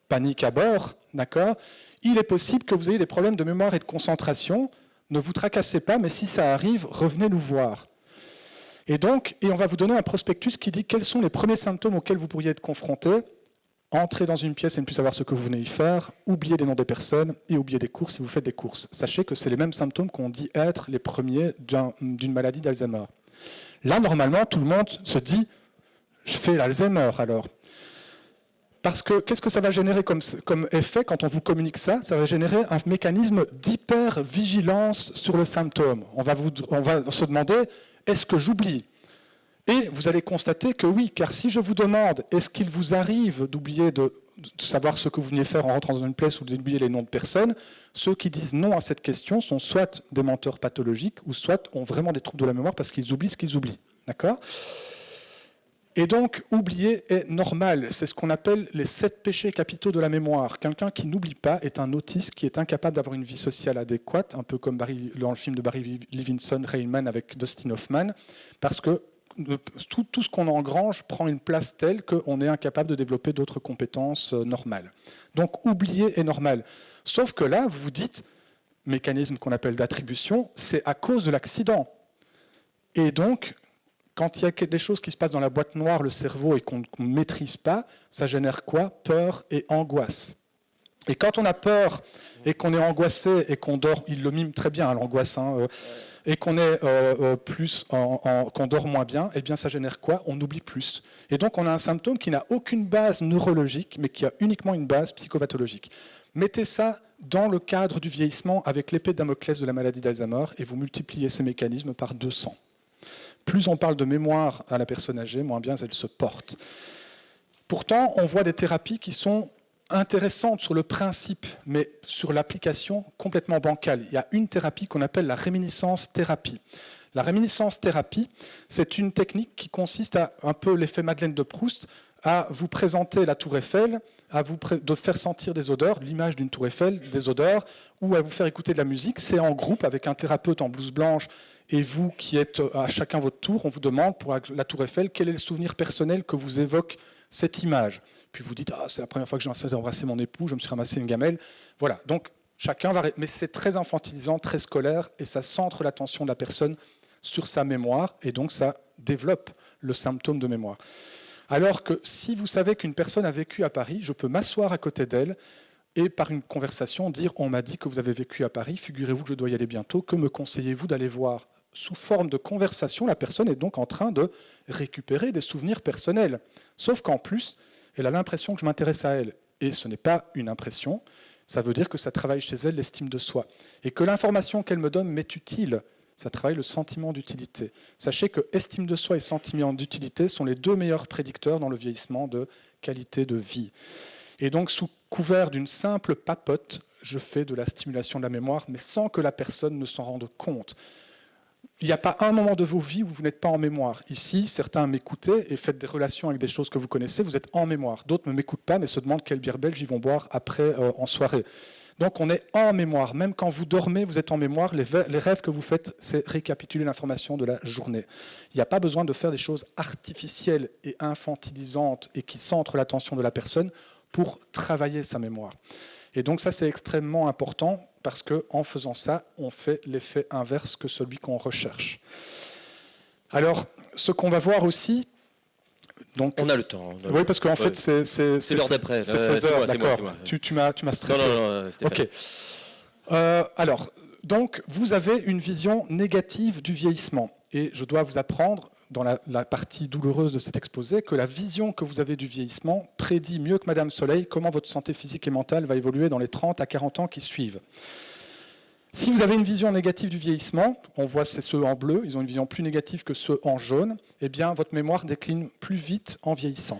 A: Panique à bord, d'accord? Il est possible que vous ayez des problèmes de mémoire et de concentration. Ne vous tracassez pas, mais si ça arrive, revenez nous voir. Et on va vous donner un prospectus qui dit quels sont les premiers symptômes auxquels vous pourriez être confronté. Entrez dans une pièce et ne plus savoir ce que vous venez y faire, oubliez les noms des personnes et oubliez des courses si vous faites des courses. Sachez que c'est les mêmes symptômes qu'on dit être les premiers d'une maladie d'Alzheimer. Là, normalement, tout le monde se dit « je fais l'Alzheimer alors ». Parce que qu'est-ce que ça va générer comme effet quand on vous communique ça? Ça va générer un mécanisme d'hypervigilance sur le symptôme. On va se demander, est-ce que j'oublie? Et vous allez constater que oui, car si je vous demande, est-ce qu'il vous arrive d'oublier de savoir ce que vous veniez faire en rentrant dans une pièce ou d'oublier les noms de personnes, ceux qui disent non à cette question sont soit des menteurs pathologiques ou soit ont vraiment des troubles de la mémoire parce qu'ils oublient ce qu'ils oublient. D'accord ? Et donc, oublier est normal. C'est ce qu'on appelle les 7 péchés capitaux de la mémoire. Quelqu'un qui n'oublie pas est un autiste qui est incapable d'avoir une vie sociale adéquate, un peu comme dans le film de Barry Levinson, Rain Man avec Dustin Hoffman, parce que tout ce qu'on engrange prend une place telle qu'on est incapable de développer d'autres compétences normales. Donc, oublier est normal. Sauf que là, vous vous dites, mécanisme qu'on appelle d'attribution, c'est à cause de l'accident. Et donc, quand il y a des choses qui se passent dans la boîte noire, le cerveau, et qu'on ne maîtrise pas, ça génère quoi? Peur et angoisse. Et quand on a peur et qu'on est angoissé et qu'on dort, il le mime très bien, l'angoisse, et qu'on est qu'on dort moins bien, eh bien ça génère quoi? On oublie plus. Et donc on a un symptôme qui n'a aucune base neurologique, mais qui a uniquement une base psychopathologique. Mettez ça dans le cadre du vieillissement avec l'épée de Damoclès de la maladie d'Alzheimer et vous multipliez ces mécanismes par 200. Plus on parle de mémoire à la personne âgée, moins bien elle se porte. Pourtant, on voit des thérapies qui sont intéressantes sur le principe, mais sur l'application complètement bancale. Il y a une thérapie qu'on appelle la réminiscence thérapie. La réminiscence thérapie, c'est une technique qui consiste à, un peu l'effet Madeleine de Proust, à vous présenter la tour Eiffel, de faire sentir des odeurs, l'image d'une tour Eiffel, des odeurs, ou à vous faire écouter de la musique. C'est en groupe avec un thérapeute en blouse blanche et vous qui êtes à chacun votre tour. On vous demande pour la tour Eiffel quel est le souvenir personnel que vous évoque cette image. Puis vous dites « Ah, c'est la première fois que j'ai embrassé mon époux, je me suis ramassé une gamelle. » Voilà, donc chacun va... Mais c'est très infantilisant, très scolaire, et ça centre l'attention de la personne sur sa mémoire, et donc ça développe le symptôme de mémoire. Alors que si vous savez qu'une personne a vécu à Paris, je peux m'asseoir à côté d'elle et par une conversation dire « On m'a dit que vous avez vécu à Paris, figurez-vous que je dois y aller bientôt, que me conseillez-vous d'aller voir ?» Sous forme de conversation, la personne est donc en train de récupérer des souvenirs personnels. Sauf qu'en plus, elle a l'impression que je m'intéresse à elle. Et ce n'est pas une impression, ça veut dire que ça travaille chez elle l'estime de soi. Et que l'information qu'elle me donne m'est utile. Ça travaille le sentiment d'utilité. Sachez que estime de soi et sentiment d'utilité sont les 2 meilleurs prédicteurs dans le vieillissement de qualité de vie. Et donc, sous couvert d'une simple papote, je fais de la stimulation de la mémoire, mais sans que la personne ne s'en rende compte. Il n'y a pas un moment de vos vies où vous n'êtes pas en mémoire. Ici, certains m'écoutaient et faites des relations avec des choses que vous connaissez, vous êtes en mémoire. D'autres ne m'écoutent pas, mais se demandent quelle bière belge ils vont boire après en soirée. Donc on est en mémoire. Même quand vous dormez, vous êtes en mémoire. Les rêves que vous faites, c'est récapituler l'information de la journée. Il n'y a pas besoin de faire des choses artificielles et infantilisantes et qui centrent l'attention de la personne pour travailler sa mémoire. Et donc ça, c'est extrêmement important parce qu'en faisant ça, on fait l'effet inverse que celui qu'on recherche. Alors, ce qu'on va voir aussi... Donc,
C: on a le temps.
A: Oui, parce qu'en fait, c'est
C: l'heure d'après.
A: C'est 16 heures, d'accord.
C: C'est moi.
A: Tu m'as stressé.
C: Non, Stéphane.
A: Ok. Alors, donc, vous avez une vision négative du vieillissement. Et je dois vous apprendre, dans la partie douloureuse de cet exposé, que la vision que vous avez du vieillissement prédit mieux que Madame Soleil comment votre santé physique et mentale va évoluer dans les 30 à 40 ans qui suivent. Si vous avez une vision négative du vieillissement, on voit c'est ceux en bleu, ils ont une vision plus négative que ceux en jaune, eh bien votre mémoire décline plus vite en vieillissant.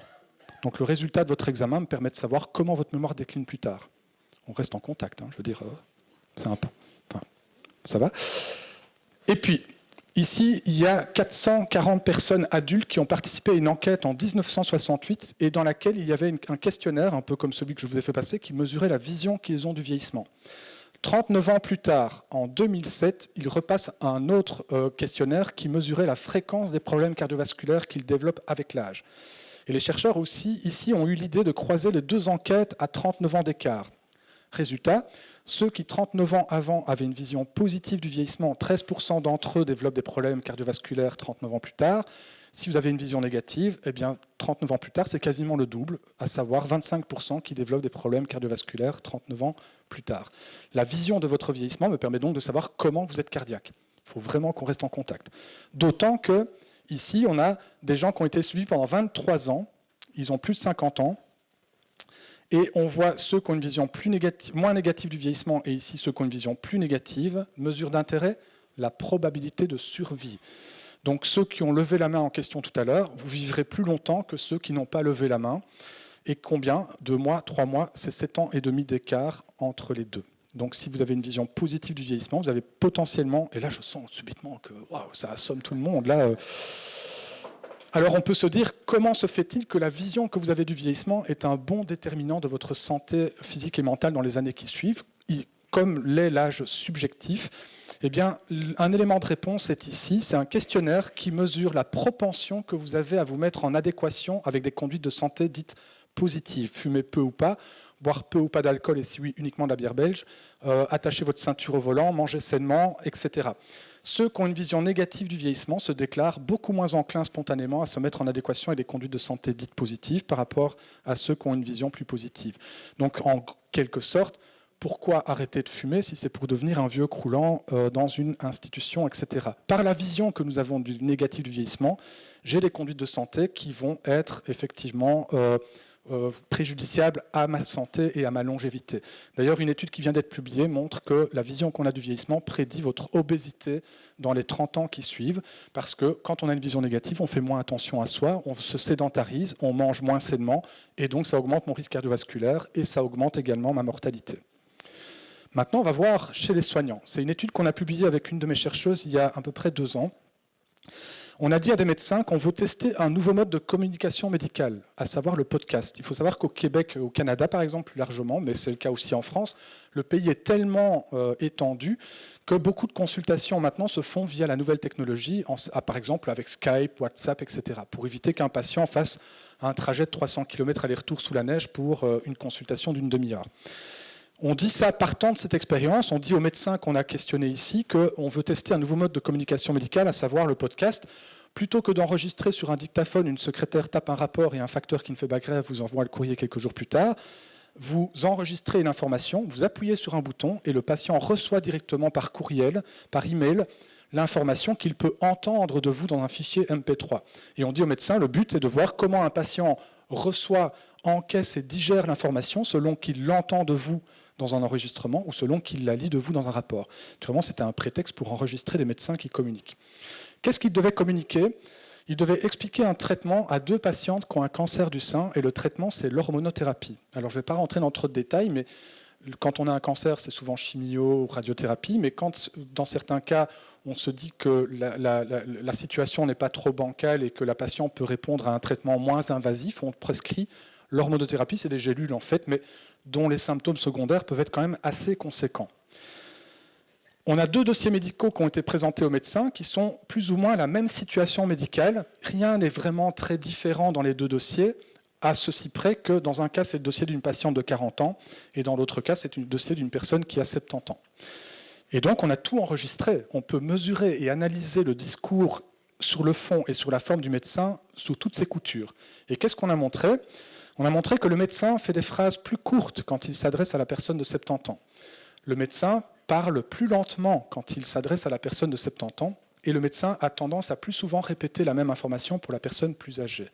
A: Donc le résultat de votre examen me permet de savoir comment votre mémoire décline plus tard. On reste en contact, je veux dire, c'est un peu... Enfin, ça va. Et puis, ici, il y a 440 personnes adultes qui ont participé à une enquête en 1968 et dans laquelle il y avait un questionnaire, un peu comme celui que je vous ai fait passer, qui mesurait la vision qu'ils ont du vieillissement. 39 ans plus tard, en 2007, ils repassent à un autre questionnaire qui mesurait la fréquence des problèmes cardiovasculaires qu'ils développent avec l'âge. Et les chercheurs aussi, ici, ont eu l'idée de croiser les deux enquêtes à 39 ans d'écart. Résultat, ceux qui, 39 ans avant, avaient une vision positive du vieillissement, 13% d'entre eux développent des problèmes cardiovasculaires 39 ans plus tard. Si vous avez une vision négative, eh bien, 39 ans plus tard, c'est quasiment le double, à savoir 25% qui développent des problèmes cardiovasculaires 39 ans plus tard. La vision de votre vieillissement me permet donc de savoir comment vous êtes cardiaque. Il faut vraiment qu'on reste en contact. D'autant que, ici, on a des gens qui ont été suivis pendant 23 ans, ils ont plus de 50 ans, et on voit ceux qui ont une vision moins négative du vieillissement, et ici ceux qui ont une vision plus négative. Mesure d'intérêt, la probabilité de survie. Donc ceux qui ont levé la main en question tout à l'heure, vous vivrez plus longtemps que ceux qui n'ont pas levé la main. Et combien? 2 mois, 3 mois, c'est 7 ans et demi d'écart entre les deux. Donc si vous avez une vision positive du vieillissement, vous avez potentiellement, et là je sens subitement que ça assomme tout le monde, là... Alors on peut se dire, comment se fait-il que la vision que vous avez du vieillissement est un bon déterminant de votre santé physique et mentale dans les années qui suivent, comme l'est l'âge subjectif? Eh bien, un élément de réponse est ici, c'est un questionnaire qui mesure la propension que vous avez à vous mettre en adéquation avec des conduites de santé dites positives, fumer peu ou pas, boire peu ou pas d'alcool et si oui, uniquement de la bière belge, attacher votre ceinture au volant, manger sainement, etc. Ceux qui ont une vision négative du vieillissement se déclarent beaucoup moins enclins spontanément à se mettre en adéquation avec des conduites de santé dites positives par rapport à ceux qui ont une vision plus positive. Donc, en quelque sorte, pourquoi arrêter de fumer si c'est pour devenir un vieux croulant dans une institution, etc. Par la vision que nous avons du négatif du vieillissement, j'ai des conduites de santé qui vont être effectivement préjudiciables à ma santé et à ma longévité. D'ailleurs, une étude qui vient d'être publiée montre que la vision qu'on a du vieillissement prédit votre obésité dans les 30 ans qui suivent, parce que quand on a une vision négative, on fait moins attention à soi, on se sédentarise, on mange moins sainement, et donc ça augmente mon risque cardiovasculaire et ça augmente également ma mortalité. Maintenant, on va voir chez les soignants. C'est une étude qu'on a publiée avec une de mes chercheuses il y a à peu près 2 ans. On a dit à des médecins qu'on veut tester un nouveau mode de communication médicale, à savoir le podcast. Il faut savoir qu'au Québec, au Canada par exemple, plus largement, mais c'est le cas aussi en France, le pays est tellement étendu que beaucoup de consultations maintenant se font via la nouvelle technologie, par exemple avec Skype, WhatsApp, etc., pour éviter qu'un patient fasse un trajet de 300 km aller-retour sous la neige pour une consultation d'une demi-heure. On dit ça partant de cette expérience, on dit aux médecins qu'on a questionnés ici qu'on veut tester un nouveau mode de communication médicale, à savoir le podcast. Plutôt que d'enregistrer sur un dictaphone, une secrétaire tape un rapport et un facteur qui ne fait pas grève vous envoie le courrier quelques jours plus tard, vous enregistrez une information, vous appuyez sur un bouton et le patient reçoit directement par courriel, par email, l'information qu'il peut entendre de vous dans un fichier MP3. Et on dit aux médecins, le but est de voir comment un patient reçoit, encaisse et digère l'information selon qu'il l'entend de vous dans un enregistrement ou selon qu'il la lit de vous dans un rapport. Naturellement, c'était un prétexte pour enregistrer des médecins qui communiquent. Qu'est-ce qu'ils devaient communiquer? Ils devaient expliquer un traitement à 2 patientes qui ont un cancer du sein, et le traitement, c'est l'hormonothérapie. Alors, je ne vais pas rentrer dans trop de détails, mais quand on a un cancer, c'est souvent chimio ou radiothérapie, mais quand, dans certains cas, on se dit que la situation n'est pas trop bancale et que la patiente peut répondre à un traitement moins invasif, on prescrit l'hormonothérapie, c'est des gélules en fait, mais dont les symptômes secondaires peuvent être quand même assez conséquents. On a 2 dossiers médicaux qui ont été présentés aux médecins qui sont plus ou moins la même situation médicale. Rien n'est vraiment très différent dans les 2 dossiers, à ceci près que dans un cas, c'est le dossier d'une patiente de 40 ans et dans l'autre cas, c'est le dossier d'une personne qui a 70 ans. Et donc, on a tout enregistré. On peut mesurer et analyser le discours sur le fond et sur la forme du médecin sous toutes ses coutures. Et qu'est-ce qu'on a montré ? On a montré que le médecin fait des phrases plus courtes quand il s'adresse à la personne de 70 ans. Le médecin parle plus lentement quand il s'adresse à la personne de 70 ans, et le médecin a tendance à plus souvent répéter la même information pour la personne plus âgée.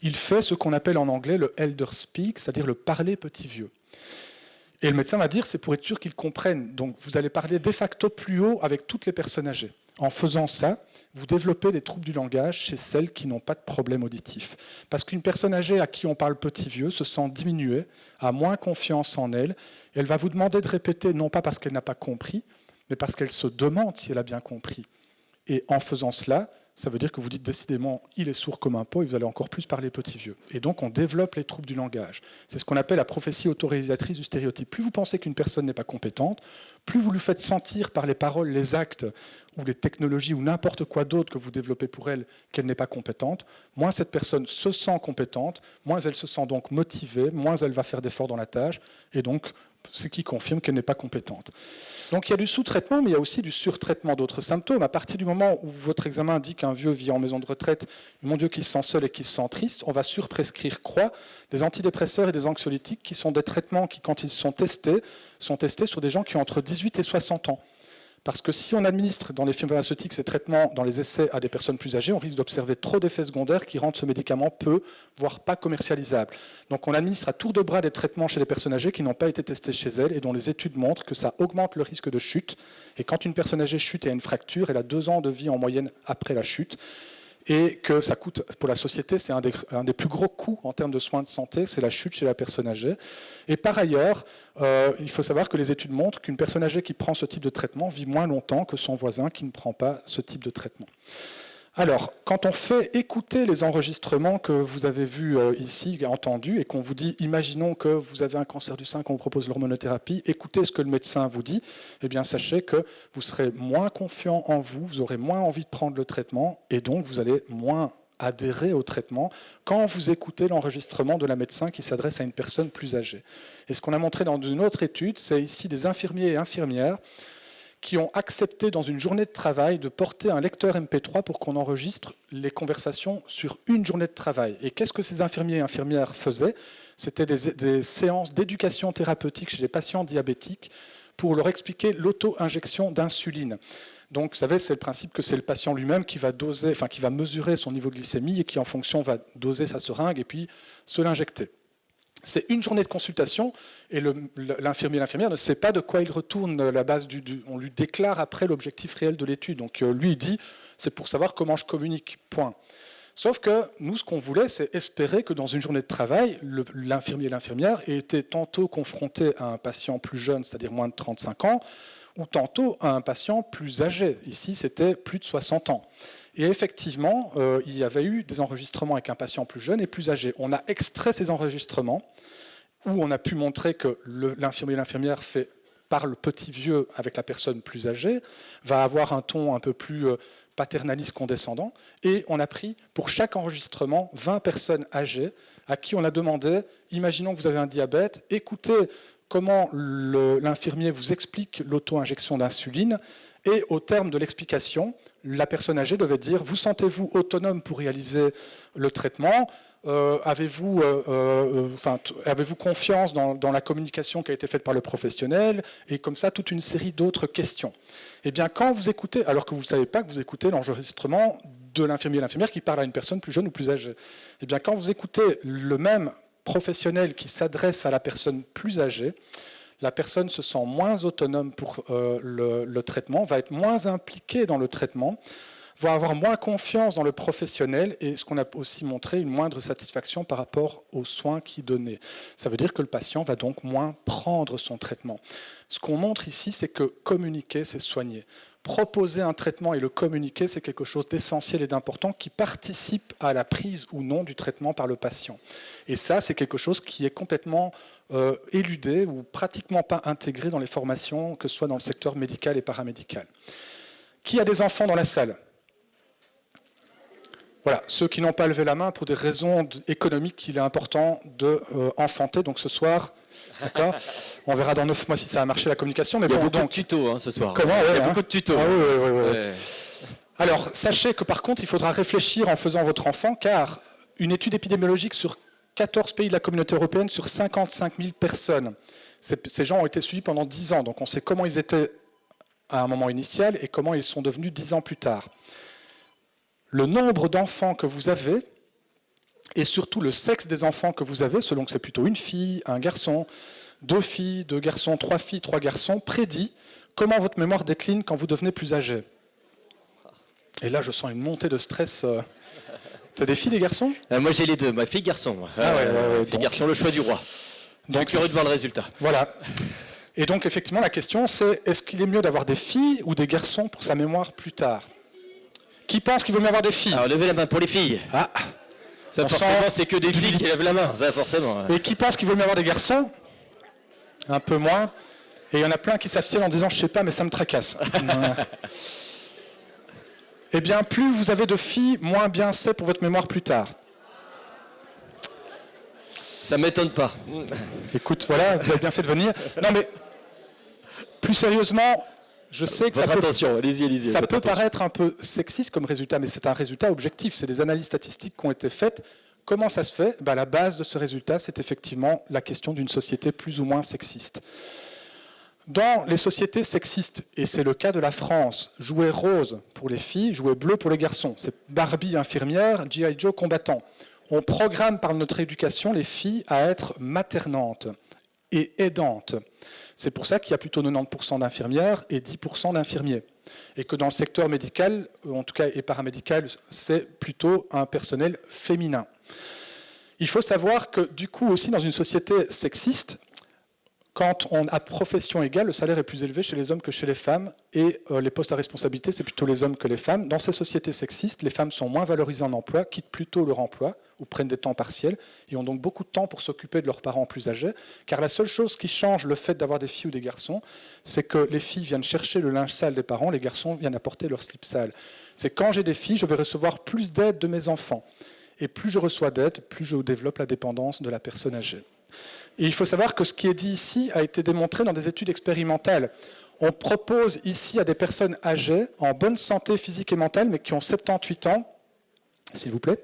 A: Il fait ce qu'on appelle en anglais le elder speak, c'est-à-dire le parler petit vieux. Et le médecin va dire, c'est pour être sûr qu'ils comprennent. Donc vous allez parler de facto plus haut avec toutes les personnes âgées. En faisant ça, vous développez des troubles du langage chez celles qui n'ont pas de problème auditif. Parce qu'une personne âgée à qui on parle petit vieux se sent diminuée, a moins confiance en elle, et elle va vous demander de répéter, non pas parce qu'elle n'a pas compris, mais parce qu'elle se demande si elle a bien compris. Et en faisant cela, ça veut dire que vous dites décidément, il est sourd comme un pot, et vous allez encore plus parler petit vieux. Et donc on développe les troubles du langage. C'est ce qu'on appelle la prophétie autoréalisatrice du stéréotype. Plus vous pensez qu'une personne n'est pas compétente, plus vous lui faites sentir par les paroles, les actes, ou les technologies, ou n'importe quoi d'autre que vous développez pour elle qu'elle n'est pas compétente, moins cette personne se sent compétente, moins elle se sent donc motivée, moins elle va faire d'efforts dans la tâche, et donc ce qui confirme qu'elle n'est pas compétente. Donc il y a du sous-traitement, mais il y a aussi du surtraitement d'autres symptômes. À partir du moment où votre examen dit qu'un vieux vit en maison de retraite, mon Dieu, qu'il se sent seul et qu'il se sent triste, on va surprescrire quoi ? Des antidépresseurs et des anxiolytiques qui sont des traitements qui, quand ils sont testés sur des gens qui ont entre 18 et 60 ans. Parce que si on administre dans les firmes pharmaceutiques ces traitements dans les essais à des personnes plus âgées, on risque d'observer trop d'effets secondaires qui rendent ce médicament peu, voire pas commercialisable. Donc on administre à tour de bras des traitements chez les personnes âgées qui n'ont pas été testés chez elles et dont les études montrent que ça augmente le risque de chute. Et quand une personne âgée chute et a une fracture, elle a 2 ans de vie en moyenne après la chute. Et que ça coûte, pour la société, c'est un des plus gros coûts en termes de soins de santé, c'est la chute chez la personne âgée. Et par ailleurs, il faut savoir que les études montrent qu'une personne âgée qui prend ce type de traitement vit moins longtemps que son voisin qui ne prend pas ce type de traitement. Alors, quand on fait écouter les enregistrements que vous avez vus ici, entendus, et qu'on vous dit, imaginons que vous avez un cancer du sein, qu'on vous propose l'hormonothérapie, écoutez ce que le médecin vous dit, eh bien sachez que vous serez moins confiant en vous, vous aurez moins envie de prendre le traitement, et donc vous allez moins adhérer au traitement quand vous écoutez l'enregistrement de la médecin qui s'adresse à une personne plus âgée. Et ce qu'on a montré dans une autre étude, c'est ici des infirmiers et infirmières qui ont accepté dans une journée de travail de porter un lecteur MP3 pour qu'on enregistre les conversations sur une journée de travail. Et qu'est-ce que ces infirmiers et infirmières faisaient ? C'était des séances d'éducation thérapeutique chez les patients diabétiques pour leur expliquer l'auto-injection d'insuline. Donc, vous savez, c'est le principe que c'est le patient lui-même qui va doser, enfin, qui va mesurer son niveau de glycémie et qui, en fonction, va doser sa seringue et puis se l'injecter. C'est une journée de consultation et l'infirmier et l'infirmière ne sait pas de quoi il retourne la base on lui déclare après l'objectif réel de l'étude. Donc lui, il dit, c'est pour savoir comment je communique, point. Sauf que nous, ce qu'on voulait, c'est espérer que dans une journée de travail, l'infirmier et l'infirmière aient été tantôt confrontés à un patient plus jeune, c'est-à-dire moins de 35 ans, ou tantôt à un patient plus âgé. Ici, c'était plus de 60 ans. Et effectivement, il y avait eu des enregistrements avec un patient plus jeune et plus âgé. On a extrait ces enregistrements où on a pu montrer que l'infirmier et l'infirmière parle petit vieux avec la personne plus âgée, va avoir un ton un peu plus paternaliste condescendant. Et on a pris pour chaque enregistrement 20 personnes âgées à qui on a demandé, imaginons que vous avez un diabète, écoutez comment l'infirmier vous explique l'auto-injection d'insuline, et au terme de l'explication, la personne âgée devait dire « Vous sentez-vous autonome pour réaliser le traitement ? Avez-vous confiance dans la communication qui a été faite par le professionnel ?» Et comme ça, toute une série d'autres questions. Eh bien, quand vous écoutez, alors que vous ne savez pas que vous écoutez l'enregistrement de l'infirmier et l'infirmière qui parle à une personne plus jeune ou plus âgée, eh bien, quand vous écoutez le même professionnel qui s'adresse à la personne plus âgée, la personne se sent moins autonome pour le traitement, va être moins impliquée dans le traitement, va avoir moins confiance dans le professionnel et ce qu'on a aussi montré, une moindre satisfaction par rapport aux soins qu'il donnait. Ça veut dire que le patient va donc moins prendre son traitement. Ce qu'on montre ici, c'est que communiquer, c'est soigner. Proposer un traitement et le communiquer, c'est quelque chose d'essentiel et d'important qui participe à la prise ou non du traitement par le patient. Et ça, c'est quelque chose qui est complètement éludé ou pratiquement pas intégré dans les formations, que ce soit dans le secteur médical et paramédical. Qui a des enfants dans la salle ? Voilà, ceux qui n'ont pas levé la main pour des raisons économiques, il est important d'enfanter. Donc ce soir, d'accord, on verra dans 9 mois si ça a marché la communication. Mais
C: il y a
A: bon,
C: beaucoup
A: donc,
C: de tutos ce soir.
A: Comment,
C: il y a
A: ouais,
C: beaucoup de tutos.
A: Ah, oui. Alors, sachez que par contre, il faudra réfléchir en faisant votre enfant, car une étude épidémiologique sur 14 pays de la communauté européenne, sur 55 000 personnes, ces gens ont été suivis pendant 10 ans. Donc on sait comment ils étaient à un moment initial et comment ils sont devenus 10 ans plus tard. Le nombre d'enfants que vous avez, et surtout le sexe des enfants que vous avez, selon que c'est plutôt une fille, un garçon, 2 filles, 2 garçons, 3 filles, 3 garçons, prédit comment votre mémoire décline quand vous devenez plus âgé. Et là, je sens une montée de stress. T'as des filles, des garçons ?
C: Moi, j'ai les deux. Ma fille, garçon. Fille, garçon, le choix du roi. Donc, je suis curieux de voir le résultat.
A: Voilà. Et donc, effectivement, la question, c'est est-ce qu'il est mieux d'avoir des filles ou des garçons pour sa mémoire plus tard ? Qui pense qu'il vaut mieux avoir des filles ?
C: Alors, levez la main pour les filles.
A: Ah.
C: Ça, forcément, c'est que des filles qui lèvent la main. Ça, forcément.
A: Et qui pense qu'il vaut mieux avoir des garçons ? Un peu moins. Et il y en a plein qui s'abstiennent en disant « je sais pas, mais ça me tracasse ». Eh bien, plus vous avez de filles, moins bien c'est pour votre mémoire plus tard.
C: Ça ne m'étonne pas.
A: Écoute, voilà, vous avez bien fait de venir. Non, mais plus sérieusement, je sais que ça peut paraître un peu sexiste comme résultat, mais c'est un résultat objectif. C'est des analyses statistiques qui ont été faites. Comment ça se fait ? La base de ce résultat, c'est effectivement la question d'une société plus ou moins sexiste. Dans les sociétés sexistes, et c'est le cas de la France, jouer rose pour les filles, jouer bleu pour les garçons. C'est Barbie infirmière, G.I. Joe combattant. On programme par notre éducation les filles à être maternantes et aidantes. C'est pour ça qu'il y a plutôt 90% d'infirmières et 10% d'infirmiers. Et que dans le secteur médical, en tout cas et paramédical, c'est plutôt un personnel féminin. Il faut savoir que du coup aussi dans une société sexiste, quand on a profession égale, le salaire est plus élevé chez les hommes que chez les femmes, et les postes à responsabilité, c'est plutôt les hommes que les femmes. Dans ces sociétés sexistes, les femmes sont moins valorisées en emploi, quittent plutôt leur emploi, ou prennent des temps partiels, et ont donc beaucoup de temps pour s'occuper de leurs parents plus âgés, car la seule chose qui change le fait d'avoir des filles ou des garçons, c'est que les filles viennent chercher le linge sale des parents, les garçons viennent apporter leur slip sale. C'est quand j'ai des filles, je vais recevoir plus d'aide de mes enfants. Et plus je reçois d'aide, plus je développe la dépendance de la personne âgée. Et il faut savoir que ce qui est dit ici a été démontré dans des études expérimentales. On propose ici à des personnes âgées, en bonne santé physique et mentale, mais qui ont 78 ans, s'il vous plaît,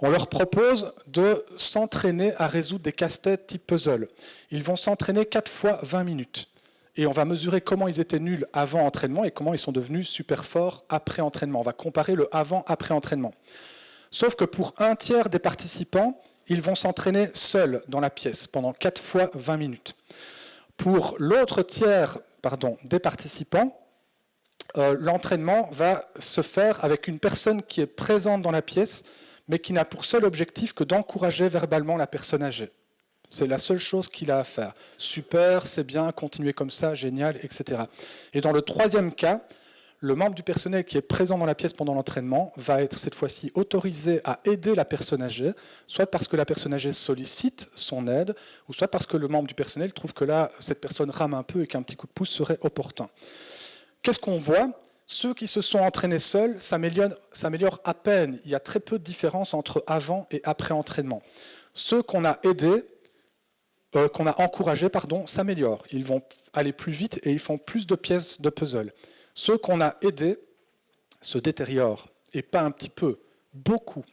A: on leur propose de s'entraîner à résoudre des casse-têtes type puzzle. Ils vont s'entraîner 4 fois 20 minutes. Et on va mesurer comment ils étaient nuls avant entraînement et comment ils sont devenus super forts après entraînement. On va comparer le avant-après entraînement. Sauf que pour un tiers des participants, ils vont s'entraîner seuls dans la pièce pendant 4 fois 20 minutes. Pour l'autre tiers des participants, l'entraînement va se faire avec une personne qui est présente dans la pièce, mais qui n'a pour seul objectif que d'encourager verbalement la personne âgée. C'est la seule chose qu'il a à faire. Super, c'est bien, continuez comme ça, génial, etc. Et dans le troisième cas, le membre du personnel qui est présent dans la pièce pendant l'entraînement va être cette fois-ci autorisé à aider la personne âgée, soit parce que la personne âgée sollicite son aide, ou soit parce que le membre du personnel trouve que là, cette personne rame un peu et qu'un petit coup de pouce serait opportun. Qu'est-ce qu'on voit ? Ceux qui se sont entraînés seuls s'améliorent à peine. Il y a très peu de différence entre avant et après entraînement. Ceux qu'on a aidés, qu'on a encouragés, s'améliorent. Ils vont aller plus vite et ils font plus de pièces de puzzle. Ceux qu'on a aidés se détériorent, et pas un petit peu, beaucoup.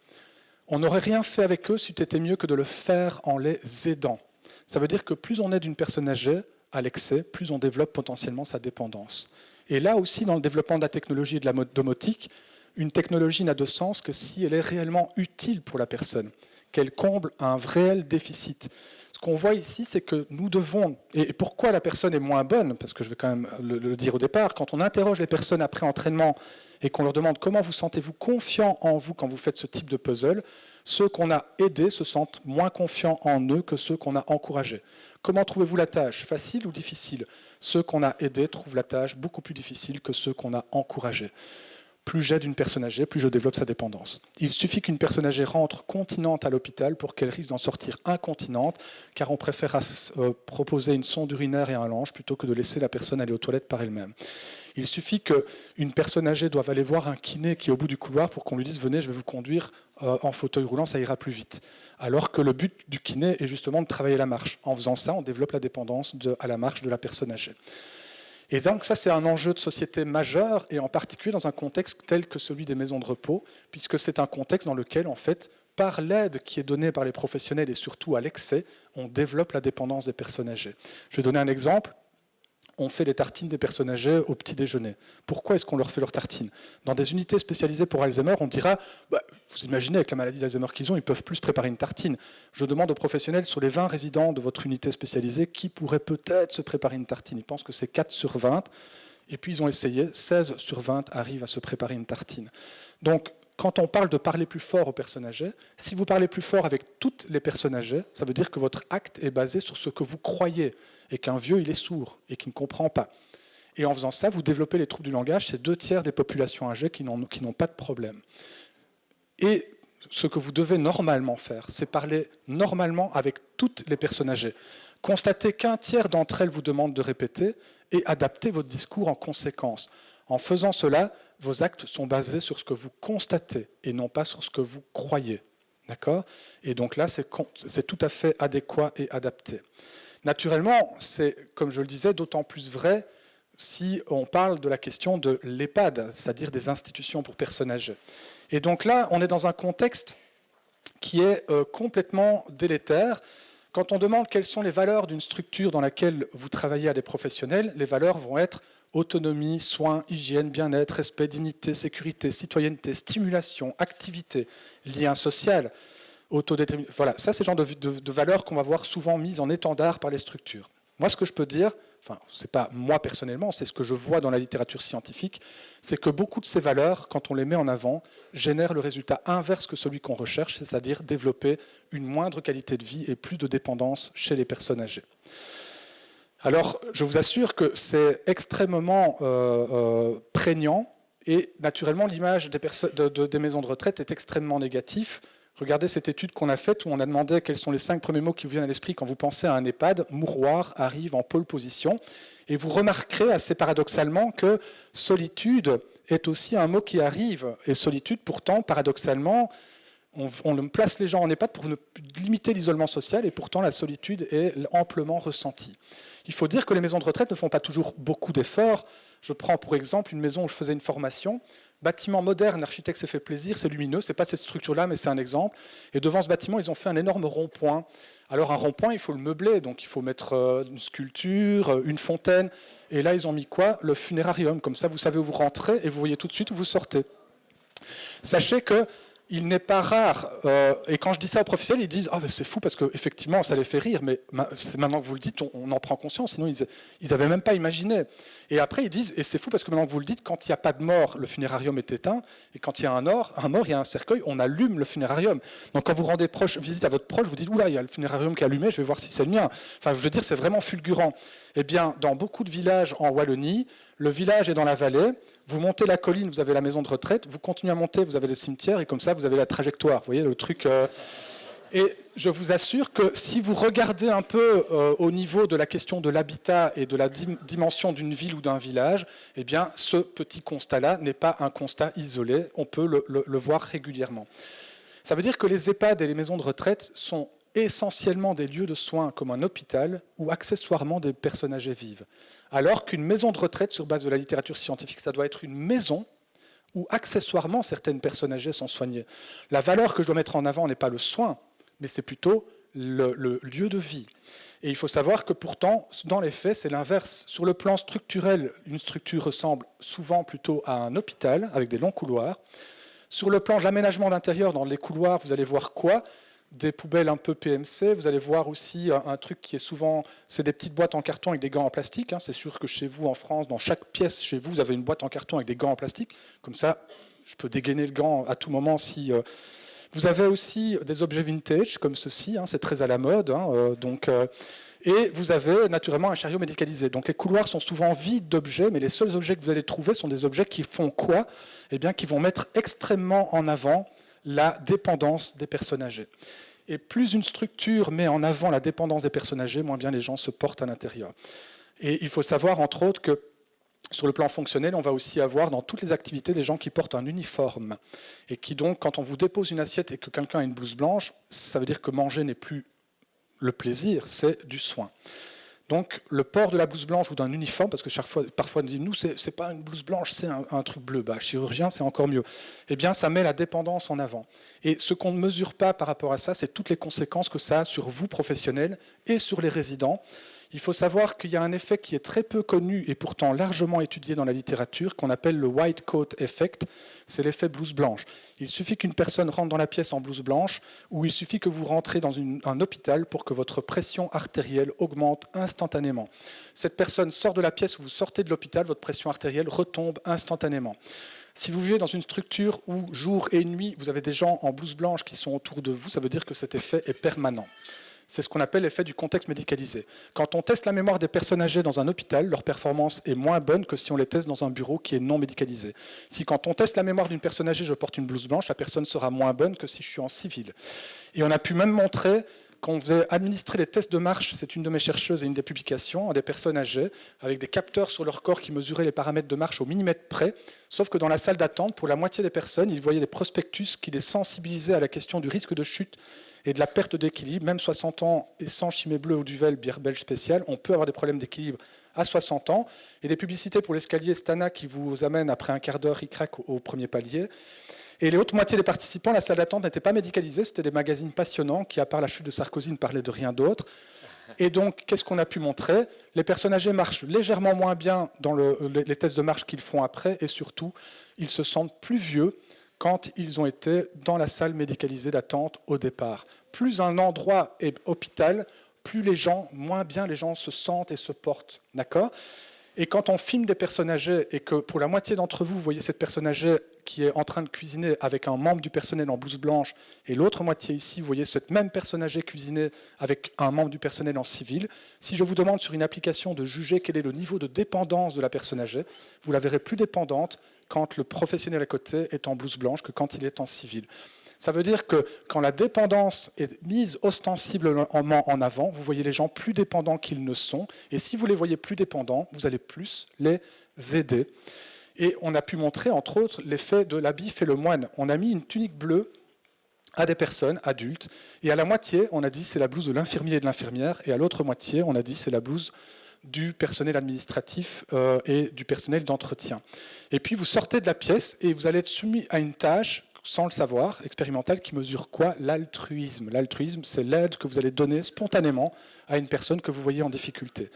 A: On n'aurait rien fait avec eux si c'était mieux que de le faire en les aidant. Ça veut dire que plus on aide une personne âgée à l'excès, plus on développe potentiellement sa dépendance. Et là aussi, dans le développement de la technologie et de la domotique, une technologie n'a de sens que si elle est réellement utile pour la personne, qu'elle comble un réel déficit. Ce qu'on voit ici, c'est que nous devons, et pourquoi la personne est moins bonne, parce que je vais quand même le dire au départ, quand on interroge les personnes après entraînement et qu'on leur demande comment vous sentez-vous confiant en vous quand vous faites ce type de puzzle, Ceux qu'on a aidés se sentent moins confiants en eux que ceux qu'on a encouragés. Comment trouvez-vous la tâche? Facile ou difficile? Ceux qu'on a aidés trouvent la tâche beaucoup plus difficile que ceux qu'on a encouragés. Plus j'aide une personne âgée, plus je développe sa dépendance. Il suffit qu'une personne âgée rentre continente à l'hôpital pour qu'elle risque d'en sortir incontinente, car on préfère proposer une sonde urinaire et un linge plutôt que de laisser la personne aller aux toilettes par elle-même. Il suffit qu'une personne âgée doive aller voir un kiné qui est au bout du couloir pour qu'on lui dise « Venez, je vais vous conduire en fauteuil roulant, ça ira plus vite ». Alors que le but du kiné est justement de travailler la marche. En faisant ça, on développe la dépendance à la marche de la personne âgée. Et donc ça, c'est un enjeu de société majeur, et en particulier dans un contexte tel que celui des maisons de repos, puisque c'est un contexte dans lequel, en fait, par l'aide qui est donnée par les professionnels et surtout à l'excès, on développe la dépendance des personnes âgées. Je vais donner un exemple. On fait les tartines des personnes âgées au petit déjeuner. Pourquoi est-ce qu'on leur fait leurs tartines? Dans des unités spécialisées pour Alzheimer, on dira vous imaginez, avec la maladie d'Alzheimer qu'ils ont, ils peuvent plus préparer une tartine. Je demande aux professionnels, sur les 20 résidents de votre unité spécialisée, qui pourrait peut-être se préparer une tartine? Ils pensent que c'est 4 sur 20, et puis ils ont essayé, 16 sur 20 arrivent à se préparer une tartine. Donc, quand on parle de parler plus fort aux personnes âgées, si vous parlez plus fort avec toutes les personnes âgées, ça veut dire que votre acte est basé sur ce que vous croyez, et qu'un vieux, il est sourd, et qu'il ne comprend pas. Et en faisant ça, vous développez les troubles du langage, c'est 2/3 des populations âgées qui n'ont pas de problème. Et ce que vous devez normalement faire, c'est parler normalement avec toutes les personnes âgées. Constatez qu'un tiers d'entre elles vous demandent de répéter, et adaptez votre discours en conséquence. En faisant cela, vos actes sont basés sur ce que vous constatez et non pas sur ce que vous croyez. D'accord? Et donc là, c'est tout à fait adéquat et adapté. Naturellement, c'est, comme je le disais, d'autant plus vrai si on parle de la question de l'EHPAD, c'est-à-dire des institutions pour personnes âgées. Et donc là, on est dans un contexte qui est complètement délétère. Quand on demande quelles sont les valeurs d'une structure dans laquelle vous travaillez à des professionnels, les valeurs vont être autonomie, soins, hygiène, bien-être, respect, dignité, sécurité, citoyenneté, stimulation, activité, lien social, autodétermination. Voilà, ça c'est le genre de valeurs qu'on va voir souvent mises en étendard par les structures. Moi, ce que je peux dire, enfin, c'est pas moi personnellement, c'est ce que je vois dans la littérature scientifique, c'est que beaucoup de ces valeurs, quand on les met en avant, génèrent le résultat inverse que celui qu'on recherche, c'est-à-dire développer une moindre qualité de vie et plus de dépendance chez les personnes âgées. Alors, je vous assure que c'est extrêmement prégnant, et naturellement, l'image des maisons de retraite est extrêmement négative. Regardez cette étude qu'on a faite où on a demandé quels sont les 5 premiers mots qui vous viennent à l'esprit quand vous pensez à un EHPAD. Mouroir arrive en pole position. Et vous remarquerez assez paradoxalement que solitude est aussi un mot qui arrive. Et solitude, pourtant, paradoxalement, on place les gens en EHPAD pour limiter l'isolement social, et pourtant la solitude est amplement ressentie. Il faut dire que les maisons de retraite ne font pas toujours beaucoup d'efforts. Je prends pour exemple une maison où je faisais une formation. Bâtiment moderne, l'architecte s'est fait plaisir, c'est lumineux, ce n'est pas cette structure-là, mais c'est un exemple. Et devant ce bâtiment, ils ont fait un énorme rond-point. Alors un rond-point, il faut le meubler, donc il faut mettre une sculpture, une fontaine. Et là, ils ont mis quoi? Le funérarium. Comme ça, vous savez où vous rentrez et vous voyez tout de suite où vous sortez. Sachez que il n'est pas rare, et quand je dis ça aux professionnels, ils disent « Ah, ben c'est fou parce qu'effectivement, ça les fait rire, mais c'est maintenant que vous le dites, on en prend conscience, sinon ils n'avaient même pas imaginé. » Et après, ils disent « Et c'est fou parce que maintenant que vous le dites, quand il n'y a pas de mort, le funérarium est éteint, et quand il y a un mort, il y a un cercueil, on allume le funérarium. Donc quand vous rendez visite à votre proche, vous dites « Oula, il y a le funérarium qui est allumé, je vais voir si c'est le mien. » Enfin, je veux dire, c'est vraiment fulgurant. Eh bien, dans beaucoup de villages en Wallonie, le village est dans la vallée, vous montez la colline, vous avez la maison de retraite, vous continuez à monter, vous avez le cimetière, et comme ça, vous avez la trajectoire. Vous voyez le truc. Et je vous assure que si vous regardez un peu au niveau de la question de l'habitat et de la dimension d'une ville ou d'un village, eh bien, ce petit constat-là n'est pas un constat isolé, on peut le voir régulièrement. Ça veut dire que les EHPAD et les maisons de retraite sont essentiellement des lieux de soins comme un hôpital ou accessoirement des personnes âgées vivent. Alors qu'une maison de retraite, sur base de la littérature scientifique, ça doit être une maison où accessoirement certaines personnes âgées sont soignées. La valeur que je dois mettre en avant n'est pas le soin, mais c'est plutôt le lieu de vie. Et il faut savoir que pourtant, dans les faits, c'est l'inverse. Sur le plan structurel, une structure ressemble souvent plutôt à un hôpital, avec des longs couloirs. Sur le plan de l'aménagement d'intérieur, dans les couloirs, vous allez voir quoi? Des poubelles un peu PMC, vous allez voir aussi un truc qui est souvent, c'est des petites boîtes en carton avec des gants en plastique. C'est sûr que chez vous, en France, dans chaque pièce chez vous, vous avez une boîte en carton avec des gants en plastique. Comme ça, je peux dégainer le gant à tout moment si Vous avez aussi des objets vintage comme ceci, c'est très à la mode. Et vous avez naturellement un chariot médicalisé. Donc les couloirs sont souvent vides d'objets, mais les seuls objets que vous allez trouver sont des objets qui font quoi? Eh bien, qui vont mettre extrêmement en avant la dépendance des personnes âgées. Et plus une structure met en avant la dépendance des personnes âgées, moins bien les gens se portent à l'intérieur. Et il faut savoir, entre autres, que sur le plan fonctionnel, on va aussi avoir dans toutes les activités des gens qui portent un uniforme. Et qui donc, quand on vous dépose une assiette et que quelqu'un a une blouse blanche, ça veut dire que manger n'est plus le plaisir, c'est du soin. Donc le port de la blouse blanche ou d'un uniforme, parce que parfois on dit nous c'est pas une blouse blanche, c'est un truc bleu. Chirurgien c'est encore mieux. Eh bien ça met la dépendance en avant. Et ce qu'on ne mesure pas par rapport à ça, c'est toutes les conséquences que ça a sur vous professionnels et sur les résidents. Il faut savoir qu'il y a un effet qui est très peu connu et pourtant largement étudié dans la littérature, qu'on appelle le white coat effect. C'est l'effet blouse blanche. Il suffit qu'une personne rentre dans la pièce en blouse blanche, ou il suffit que vous rentrez dans un hôpital pour que votre pression artérielle augmente instantanément. Cette personne sort de la pièce où vous sortez de l'hôpital, votre pression artérielle retombe instantanément. Si vous vivez dans une structure où jour et nuit, vous avez des gens en blouse blanche qui sont autour de vous, ça veut dire que cet effet est permanent. C'est ce qu'on appelle l'effet du contexte médicalisé. Quand on teste la mémoire des personnes âgées dans un hôpital, leur performance est moins bonne que si on les teste dans un bureau qui est non médicalisé. Si quand on teste la mémoire d'une personne âgée, je porte une blouse blanche, la personne sera moins bonne que si je suis en civil. Et on a pu même montrer qu'on faisait administrer les tests de marche, c'est une de mes chercheuses et une des publications, à des personnes âgées, avec des capteurs sur leur corps qui mesuraient les paramètres de marche au millimètre près, sauf que dans la salle d'attente, pour la moitié des personnes, ils voyaient des prospectus qui les sensibilisaient à la question du risque de chute et de la perte d'équilibre. Même 60 ans et sans chimée bleue ou duvel, bière belge spéciale, on peut avoir des problèmes d'équilibre à 60 ans. Et des publicités pour l'escalier Stana qui vous amènent après un quart d'heure ric-rac au premier palier. Et les autres moitiés des participants, la salle d'attente n'était pas médicalisée, c'était des magazines passionnants qui, à part la chute de Sarkozy, ne parlaient de rien d'autre. Et donc, qu'est-ce qu'on a pu montrer? Les personnes âgées marchent légèrement moins bien dans les tests de marche qu'ils font après, et surtout, ils se sentent plus vieux quand ils ont été dans la salle médicalisée d'attente au départ. Plus un endroit est hôpital, plus moins bien les gens se sentent et se portent. D'accord ? Et quand on filme des personnes âgées et que pour la moitié d'entre vous, vous voyez cette personne âgée qui est en train de cuisiner avec un membre du personnel en blouse blanche et l'autre moitié ici, vous voyez cette même personne âgée cuisiner avec un membre du personnel en civil, si je vous demande sur une application de juger quel est le niveau de dépendance de la personne âgée, vous la verrez plus dépendante quand le professionnel à côté est en blouse blanche que quand il est en civil. Ça veut dire que quand la dépendance est mise ostensiblement en avant, vous voyez les gens plus dépendants qu'ils ne sont. Et si vous les voyez plus dépendants, vous allez plus les aider. Et on a pu montrer, entre autres, l'effet de l'habit fait le moine. On a mis une tunique bleue à des personnes adultes. Et à la moitié, on a dit c'est la blouse de l'infirmier et de l'infirmière. Et à l'autre moitié, on a dit c'est la blouse du personnel administratif et du personnel d'entretien. Et puis vous sortez de la pièce et vous allez être soumis à une tâche sans le savoir, expérimental, qui mesure quoi? L'altruisme. L'altruisme, c'est l'aide que vous allez donner spontanément à une personne que vous voyez en difficulté.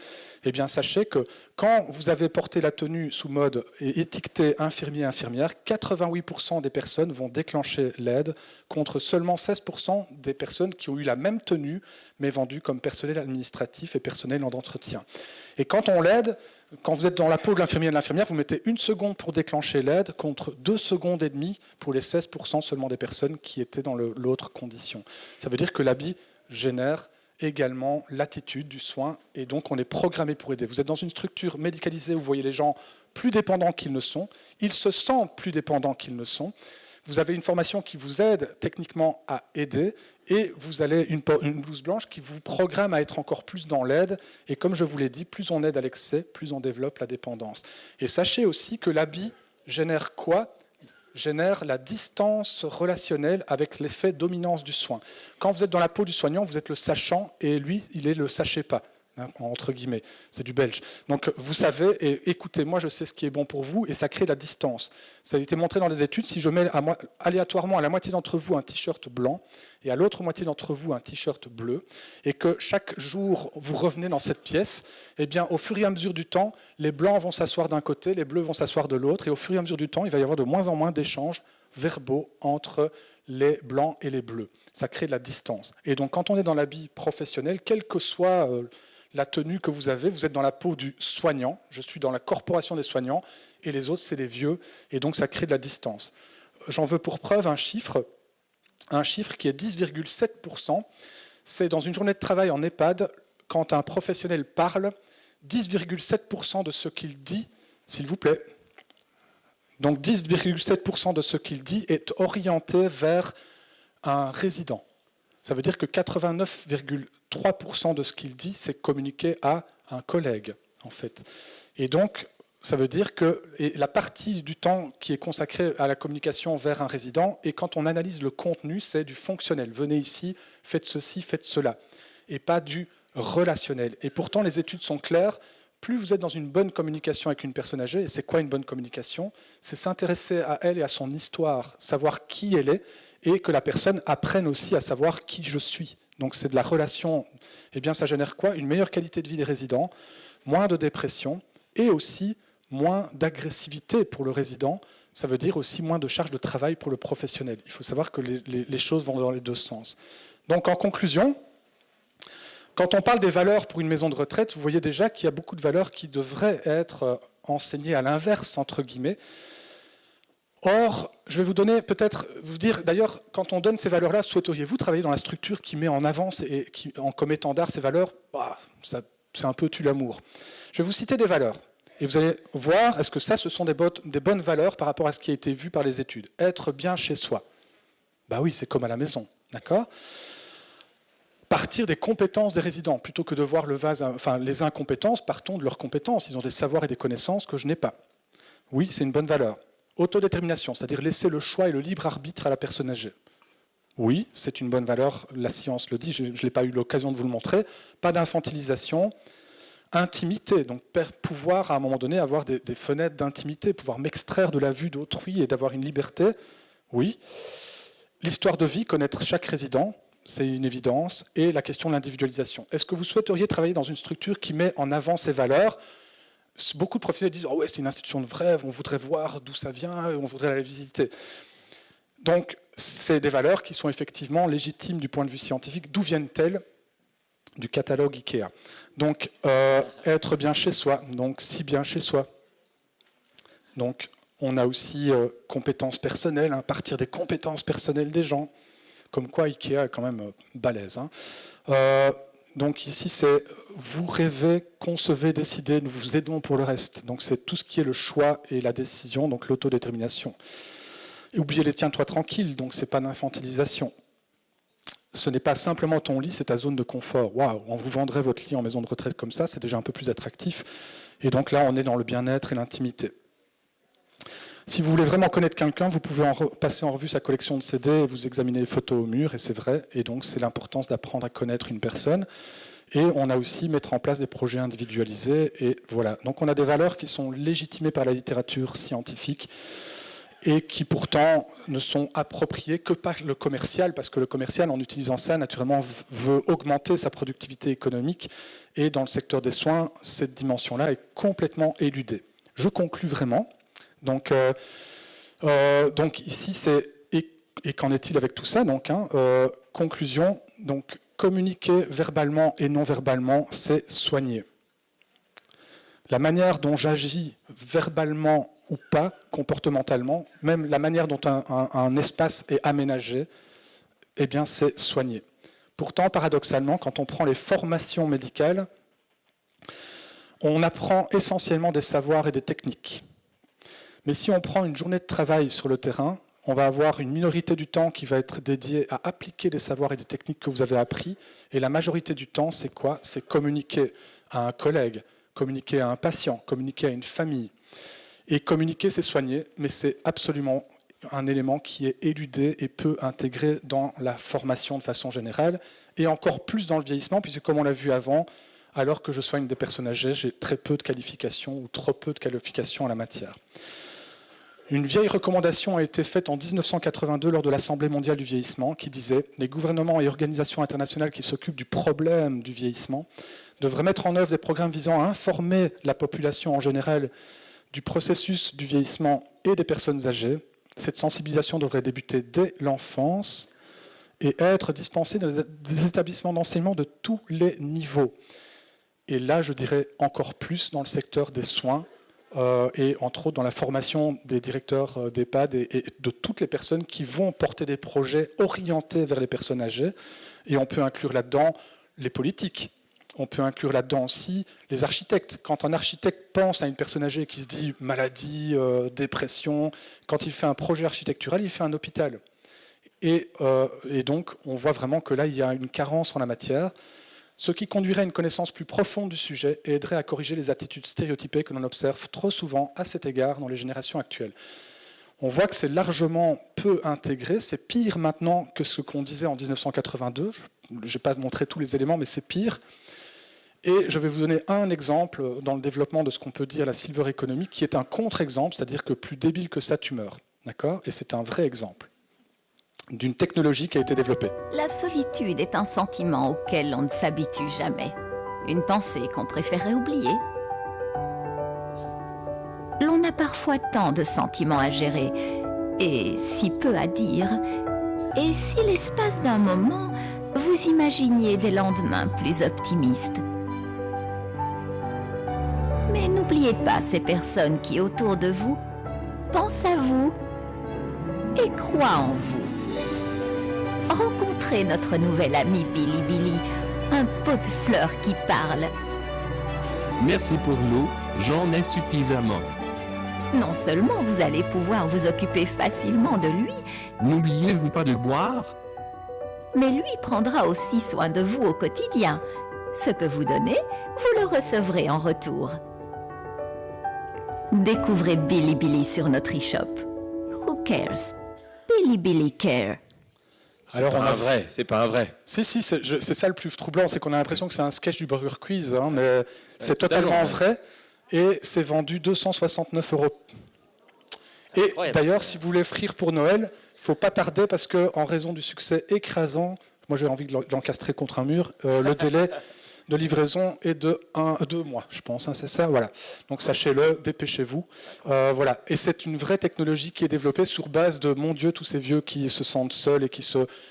A: Eh bien, sachez que quand vous avez porté la tenue sous mode et étiqueté infirmier-infirmière, 88% des personnes vont déclencher l'aide, contre seulement 16% des personnes qui ont eu la même tenue, mais vendue comme personnel administratif et personnel d'entretien. Et quand on l'aide, quand vous êtes dans la peau de l'infirmier et de l'infirmière, vous mettez 1 seconde pour déclencher l'aide contre 2 secondes et demie pour les 16% seulement des personnes qui étaient dans l'autre condition. Ça veut dire que l'habit génère également l'attitude du soin et donc on est programmé pour aider. Vous êtes dans une structure médicalisée où vous voyez les gens plus dépendants qu'ils ne sont, ils se sentent plus dépendants qu'ils ne sont. Vous avez une formation qui vous aide techniquement à aider et vous avez une blouse blanche qui vous programme à être encore plus dans l'aide. Et comme je vous l'ai dit, plus on aide à l'excès, plus on développe la dépendance. Et sachez aussi que l'habit génère quoi? Génère la distance relationnelle avec l'effet dominance du soin. Quand vous êtes dans la peau du soignant, vous êtes le sachant et lui, il est le sachez-pas. Entre guillemets, c'est du belge. Donc vous savez, et écoutez, moi je sais ce qui est bon pour vous, et ça crée de la distance. Ça a été montré dans des études, si je mets aléatoirement à la moitié d'entre vous un t-shirt blanc, et à l'autre moitié d'entre vous un t-shirt bleu, et que chaque jour vous revenez dans cette pièce, eh bien au fur et à mesure du temps, les blancs vont s'asseoir d'un côté, les bleus vont s'asseoir de l'autre, et au fur et à mesure du temps, il va y avoir de moins en moins d'échanges verbaux entre les blancs et les bleus. Ça crée de la distance. Et donc quand on est dans l'habit professionnel, quel que soit la tenue que vous avez, vous êtes dans la peau du soignant, je suis dans la corporation des soignants, et les autres, c'est les vieux, et donc ça crée de la distance. J'en veux pour preuve un chiffre. un chiffre qui est 10,7%. C'est dans une journée de travail en EHPAD, quand un professionnel parle, 10,7% de ce qu'il dit, s'il vous plaît. Donc 10,7% de ce qu'il dit est orienté vers un résident. Ça veut dire que 89,3% de ce qu'il dit, c'est communiqué à un collègue, en fait. Et donc, ça veut dire que la partie du temps qui est consacrée à la communication vers un résident, et quand on analyse le contenu, c'est du fonctionnel. Venez ici, faites ceci, faites cela. Et pas du relationnel. Et pourtant, les études sont claires. Plus vous êtes dans une bonne communication avec une personne âgée, et c'est quoi une bonne communication? C'est s'intéresser à elle et à son histoire, savoir qui elle est, et que la personne apprenne aussi à savoir qui je suis. Donc c'est de la relation. Eh bien, ça génère quoi? Une meilleure qualité de vie des résidents, moins de dépression, et aussi moins d'agressivité pour le résident. Ça veut dire aussi moins de charge de travail pour le professionnel. Il faut savoir que les choses vont dans les deux sens. Donc en conclusion, quand on parle des valeurs pour une maison de retraite, vous voyez déjà qu'il y a beaucoup de valeurs qui devraient être enseignées à l'inverse, entre guillemets. Or, je vais vous donner peut-être, vous dire d'ailleurs, quand on donne ces valeurs-là, souhaiteriez-vous travailler dans la structure qui met en avant et qui, comme étendard ces valeurs? C'est un peu tue l'amour. Je vais vous citer des valeurs. Et vous allez voir, est-ce que ça, ce sont des bonnes valeurs par rapport à ce qui a été vu par les études? Être bien chez soi. Oui, c'est comme à la maison, d'accord? Partir des compétences des résidents, plutôt que de voir les incompétences, partons de leurs compétences. Ils ont des savoirs et des connaissances que je n'ai pas. Oui, c'est une bonne valeur. Autodétermination, c'est-à-dire laisser le choix et le libre arbitre à la personne âgée. Oui, c'est une bonne valeur, la science le dit, je n'ai pas eu l'occasion de vous le montrer. Pas d'infantilisation. Intimité, donc pouvoir à un moment donné avoir des fenêtres d'intimité, pouvoir m'extraire de la vue d'autrui et d'avoir une liberté. Oui. L'histoire de vie, connaître chaque résident. C'est une évidence, et la question de l'individualisation. Est-ce que vous souhaiteriez travailler dans une structure qui met en avant ces valeurs? Beaucoup de professionnels disent « Oh ouais, c'est une institution de rêve, on voudrait voir d'où ça vient, on voudrait aller visiter ». Donc, c'est des valeurs qui sont effectivement légitimes du point de vue scientifique. D'où viennent-elles? Du catalogue IKEA. Donc, être bien chez soi, donc si bien chez soi. Donc, on a aussi compétences personnelles, partir des compétences personnelles des gens. Comme quoi IKEA est quand même balèze. Donc ici, c'est vous rêvez, concevez, décidez, nous vous aidons pour le reste. Donc c'est tout ce qui est le choix et la décision, donc l'autodétermination. Et oubliez les tiens-toi tranquille, donc c'est pas d'infantilisation. Ce n'est pas simplement ton lit, c'est ta zone de confort. Waouh, on vous vendrait votre lit en maison de retraite comme ça, c'est déjà un peu plus attractif. Et donc là, on est dans le bien-être et l'intimité. Si vous voulez vraiment connaître quelqu'un, vous pouvez passer en revue sa collection de CD et vous examiner les photos au mur, et c'est vrai. Et donc, c'est l'importance d'apprendre à connaître une personne. Et on a aussi mettre en place des projets individualisés. Et voilà. Donc, on a des valeurs qui sont légitimées par la littérature scientifique et qui pourtant ne sont appropriées que par le commercial, parce que le commercial, en utilisant ça, naturellement, veut augmenter sa productivité économique. Et dans le secteur des soins, cette dimension-là est complètement éludée. Je conclus vraiment. Donc ici, c'est et qu'en est-il avec tout ça? Donc, conclusion, donc communiquer verbalement et non verbalement, c'est soigner. La manière dont j'agis verbalement ou pas, comportementalement, même la manière dont un espace est aménagé, eh bien, c'est soigner. Pourtant, paradoxalement, quand on prend les formations médicales, on apprend essentiellement des savoirs et des techniques. Mais si on prend une journée de travail sur le terrain, on va avoir une minorité du temps qui va être dédiée à appliquer des savoirs et des techniques que vous avez appris. Et la majorité du temps, c'est quoi? C'est communiquer à un collègue, communiquer à un patient, communiquer à une famille. Et communiquer, c'est soigner, mais c'est absolument un élément qui est éludé et peu intégré dans la formation de façon générale, et encore plus dans le vieillissement, puisque comme on l'a vu avant, alors que je soigne des personnes âgées, j'ai très peu de qualifications ou trop peu de qualifications en la matière. Une vieille recommandation a été faite en 1982 lors de l'Assemblée mondiale du vieillissement qui disait « Les gouvernements et organisations internationales qui s'occupent du problème du vieillissement devraient mettre en œuvre des programmes visant à informer la population en général du processus du vieillissement et des personnes âgées. Cette sensibilisation devrait débuter dès l'enfance et être dispensée dans des établissements d'enseignement de tous les niveaux. » Et là, je dirais encore plus dans le secteur des soins, et entre autres dans la formation des directeurs d'EHPAD et de toutes les personnes qui vont porter des projets orientés vers les personnes âgées. Et on peut inclure là-dedans les politiques. On peut inclure là-dedans aussi les architectes. Quand un architecte pense à une personne âgée qui se dit maladie, dépression, quand il fait un projet architectural, il fait un hôpital. Et donc, on voit vraiment que là, il y a une carence en la matière, ce qui conduirait à une connaissance plus profonde du sujet et aiderait à corriger les attitudes stéréotypées que l'on observe trop souvent à cet égard dans les générations actuelles. On voit que c'est largement peu intégré, c'est pire maintenant que ce qu'on disait en 1982. Je n'ai pas montré tous les éléments, mais c'est pire. Et je vais vous donner un exemple dans le développement de ce qu'on peut dire la silver economy, qui est un contre-exemple, c'est-à-dire que plus débile que ça, tu meurs. D'accord ? Et c'est un vrai exemple d'une technologie qui a été développée.
D: La solitude est un sentiment auquel on ne s'habitue jamais. Une pensée qu'on préférait oublier. L'on a parfois tant de sentiments à gérer et si peu à dire. Et si l'espace d'un moment, vous imaginiez des lendemains plus optimistes ? Mais n'oubliez pas ces personnes qui, autour de vous, pensent à vous et croient en vous. Rencontrez notre nouvel ami Billy Billy, un pot de fleurs qui parle.
E: Merci pour l'eau, j'en ai suffisamment.
D: Non seulement vous allez pouvoir vous occuper facilement de lui,
E: N'oubliez-vous pas de boire?
D: mais lui prendra aussi soin de vous au quotidien. Ce que vous donnez, vous le recevrez en retour. Découvrez Billy Billy sur notre e-shop. Who cares? Billy Billy care.
C: C'est pas un vrai.
A: Si, c'est ça le plus troublant, c'est qu'on a l'impression que c'est un sketch du Burger Quiz, hein, mais c'est
C: totalement,
A: totalement
C: ouais.
A: vrai, et c'est vendu 269 €. Et
C: incroyable,
A: d'ailleurs,
C: ça.
A: si vous voulez offrir pour Noël, il ne faut pas tarder, parce qu'en raison du succès écrasant, moi j'ai envie de l'encastrer contre un mur, le délai de livraison est de 2 mois, je pense, hein, c'est ça, voilà. Donc sachez-le, dépêchez-vous. Voilà. Et c'est une vraie technologie qui est développée sur base de, mon Dieu, tous ces vieux qui se sentent seuls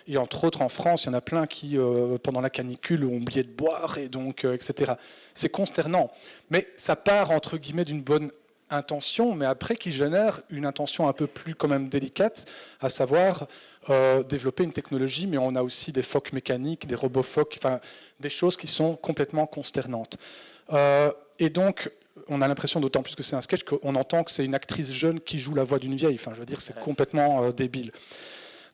A: et entre autres en France, il y en a plein qui, pendant la canicule, ont oublié de boire, et donc, etc. C'est consternant. Mais ça part, entre guillemets, d'une bonne intention, mais après qui génère une intention un peu plus quand même délicate, à savoir développer une technologie, mais on a aussi des phoques mécaniques, des robots phoques, enfin des choses qui sont complètement consternantes. Et donc, on a l'impression, d'autant plus que c'est un sketch, qu'on entend que c'est une actrice jeune qui joue la voix d'une vieille. Enfin, je veux dire, c'est complètement débile.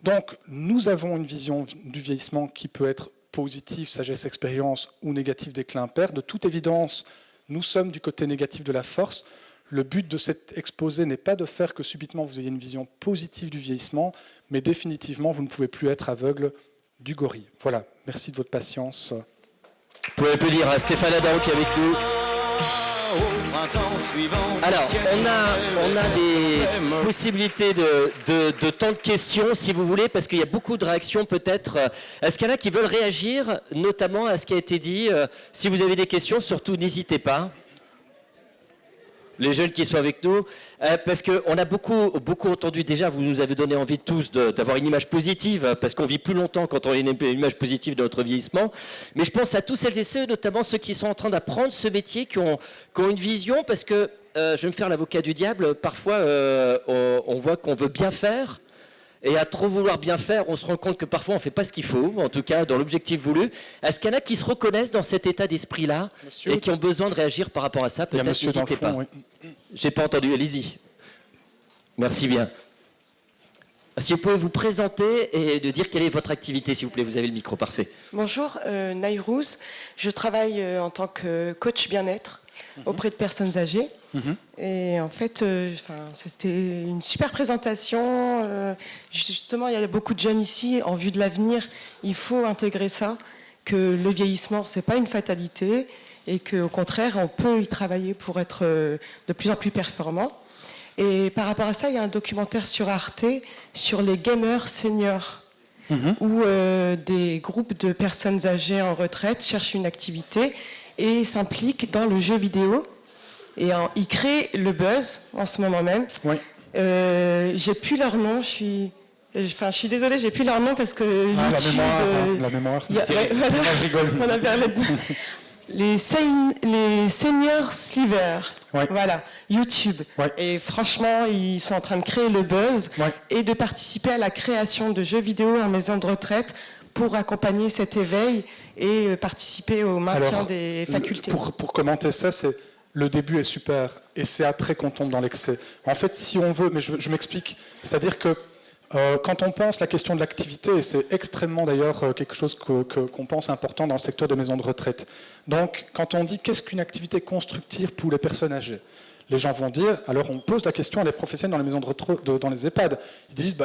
A: Donc, nous avons une vision du vieillissement qui peut être positive, sagesse, expérience, ou négative, déclin, perte. De toute évidence, nous sommes du côté négatif de la force. Le but de cet exposé n'est pas de faire que subitement vous ayez une vision positive du vieillissement, mais définitivement, vous ne pouvez plus être aveugle du gorille. Voilà, merci de votre patience.
C: Vous pouvez applaudir à Stéphane Adam qui est avec nous. Alors, on a des possibilités de temps de questions, si vous voulez, parce qu'il y a beaucoup de réactions peut-être. Est-ce qu'il y en a qui veulent réagir, notamment à ce qui a été dit? Si vous avez des questions, surtout n'hésitez pas. Les jeunes qui sont avec nous, parce qu'on a beaucoup entendu déjà, vous nous avez donné envie tous d'avoir une image positive, parce qu'on vit plus longtemps quand on a une image positive de notre vieillissement. Mais je pense à tous celles et ceux, notamment ceux qui sont en train d'apprendre ce métier, qui ont une vision, parce que, je vais me faire l'avocat du diable, parfois on voit qu'on veut bien faire, et à trop vouloir bien faire, on se rend compte que parfois on ne fait pas ce qu'il faut, en tout cas dans l'objectif voulu. Est-ce qu'il y en a qui se reconnaissent dans cet état d'esprit-là et qui ont besoin de réagir par rapport à ça?
A: Il y a
C: Peut-être
A: monsieur dans le
C: n'hésitez
A: fond,
C: pas.
A: oui.
C: J'ai pas entendu, allez-y. Merci bien. Si vous pouvez vous présenter et de dire quelle est votre activité, s'il vous plaît, vous avez le micro, parfait.
F: Bonjour, Naïrouz. Je travaille en tant que coach bien-être auprès de personnes âgées. Et en fait, c'était une super présentation. Justement, il y a beaucoup de jeunes ici. En vue de l'avenir, il faut intégrer ça, que le vieillissement, c'est pas une fatalité et qu'au contraire, on peut y travailler pour être de plus en plus performant. Et par rapport à ça, il y a un documentaire sur Arte sur les gamers seniors, où des groupes de personnes âgées en retraite cherchent une activité et s'impliquent dans le jeu vidéo. Et ils créent le buzz en ce moment même.
A: Oui.
F: J'ai plus leur nom, je suis désolée, j'ai plus leur nom parce que
A: Ah,
F: YouTube,
A: la mémoire.
F: je rigole. les seniors slivers,
A: Ouais.
F: voilà, YouTube.
A: Ouais.
F: Et franchement, ils sont en train de créer le buzz
A: Ouais.
F: et de participer à la création de jeux vidéo en maison de retraite pour accompagner cet éveil et participer au maintien
A: Alors,
F: des facultés.
A: Pour commenter ça, c'est le début est super et c'est après qu'on tombe dans l'excès. En fait, si on veut, mais je m'explique, c'est-à-dire que quand on pense la question de l'activité, et c'est extrêmement d'ailleurs quelque chose qu'on pense important dans le secteur des maisons de retraite. Donc, quand on dit qu'est-ce qu'une activité constructive pour les personnes âgées, les gens vont dire, alors on pose la question à les professionnels dans les maisons de retraite, dans les EHPAD, ils disent,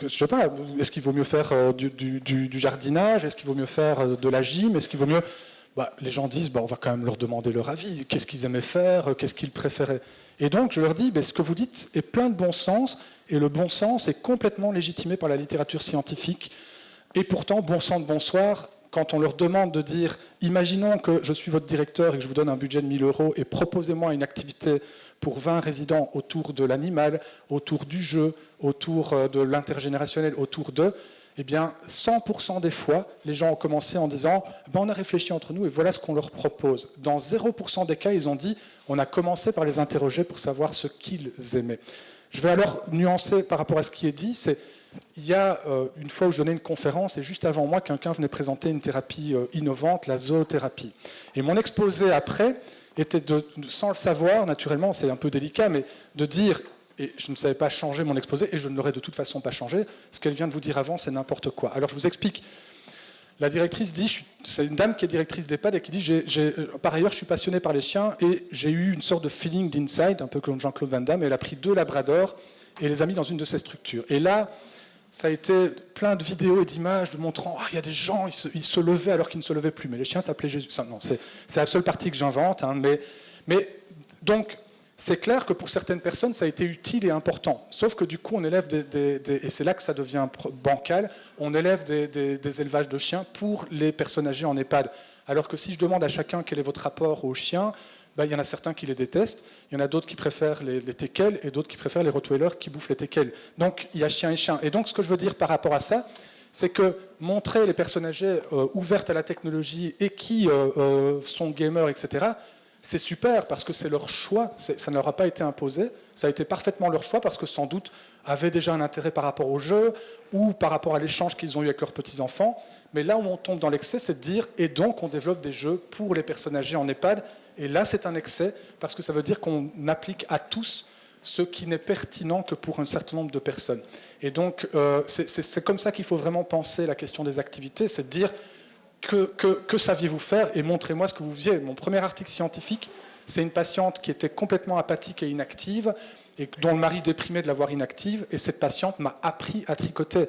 A: je sais pas, est-ce qu'il vaut mieux faire du jardinage, est-ce qu'il vaut mieux faire de la gym, est-ce qu'il vaut mieux... les gens disent, on va quand même leur demander leur avis, qu'est-ce qu'ils aimaient faire, qu'est-ce qu'ils préféraient. Et donc, je leur dis, ce que vous dites est plein de bon sens, et le bon sens est complètement légitimé par la littérature scientifique. Et pourtant, bon sang de bonsoir, quand on leur demande de dire, imaginons que je suis votre directeur et que je vous donne un budget de 1 000 € et proposez-moi une activité pour 20 résidents autour de l'animal, autour du jeu, autour de l'intergénérationnel, autour de... Eh bien, 100% des fois, les gens ont commencé en disant on a réfléchi entre nous et voilà ce qu'on leur propose. Dans 0% des cas, ils ont dit on a commencé par les interroger pour savoir ce qu'ils aimaient. Je vais alors nuancer par rapport à ce qui est dit. Il y a une fois où je donnais une conférence et juste avant moi, quelqu'un venait présenter une thérapie innovante, la zoothérapie. Et mon exposé après était, sans le savoir, naturellement, c'est un peu délicat, mais de dire... Et je ne savais pas changer mon exposé, et je ne l'aurais de toute façon pas changé. Ce qu'elle vient de vous dire avant, c'est n'importe quoi. Alors je vous explique. La directrice dit, c'est une dame qui est directrice d'EHPAD et qui dit, par ailleurs, je suis passionnée par les chiens et j'ai eu une sorte de feeling d'inside, un peu comme Jean-Claude Van Damme, et elle a pris 2 labradors et les a mis dans une de ces structures. Et là, ça a été plein de vidéos et d'images de montrant, il y a des gens, ils se levaient alors qu'ils ne se levaient plus. Mais les chiens s'appelaient Jésus. Non, c'est la seule partie que j'invente. Hein, mais donc... C'est clair que pour certaines personnes, ça a été utile et important. Sauf que du coup, on élève et c'est là que ça devient bancal, on élève des élevages de chiens pour les personnes âgées en EHPAD. Alors que si je demande à chacun quel est votre rapport aux chiens, il y en a certains qui les détestent, il y en a d'autres qui préfèrent les teckels et d'autres qui préfèrent les rottweilers qui bouffent les teckels. Donc, il y a chien et chien. Et donc, ce que je veux dire par rapport à ça, c'est que montrer les personnes âgées ouvertes à la technologie et qui sont gamers, etc., c'est super parce que c'est leur choix, ça ne leur a pas été imposé, ça a été parfaitement leur choix parce que sans doute avaient déjà un intérêt par rapport au jeu ou par rapport à l'échange qu'ils ont eu avec leurs petits-enfants. Mais là où on tombe dans l'excès, c'est de dire et donc on développe des jeux pour les personnes âgées en EHPAD. Et là, c'est un excès parce que ça veut dire qu'on applique à tous ce qui n'est pertinent que pour un certain nombre de personnes. Et donc, c'est comme ça qu'il faut vraiment penser la question des activités, c'est de dire que saviez-vous faire et montrez-moi ce que vous faisiez. Mon premier article scientifique, c'est une patiente qui était complètement apathique et inactive et dont le mari déprimait de la voir inactive et cette patiente m'a appris à tricoter.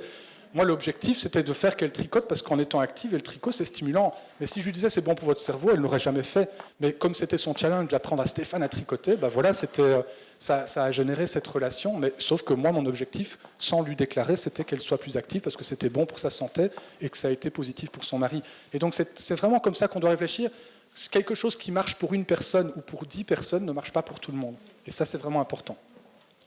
A: Moi, l'objectif, c'était de faire qu'elle tricote parce qu'en étant active, et le tricot, c'est stimulant. Mais si je lui disais c'est bon pour votre cerveau, elle ne l'aurait jamais fait. Mais comme c'était son challenge d'apprendre à Stéphane à tricoter, voilà, ça a généré cette relation. Mais sauf que moi, mon objectif, sans lui déclarer, c'était qu'elle soit plus active parce que c'était bon pour sa santé et que ça a été positif pour son mari. Et donc, c'est vraiment comme ça qu'on doit réfléchir. Quelque chose qui marche pour une personne ou pour 10 personnes ne marche pas pour tout le monde. Et ça, c'est vraiment important.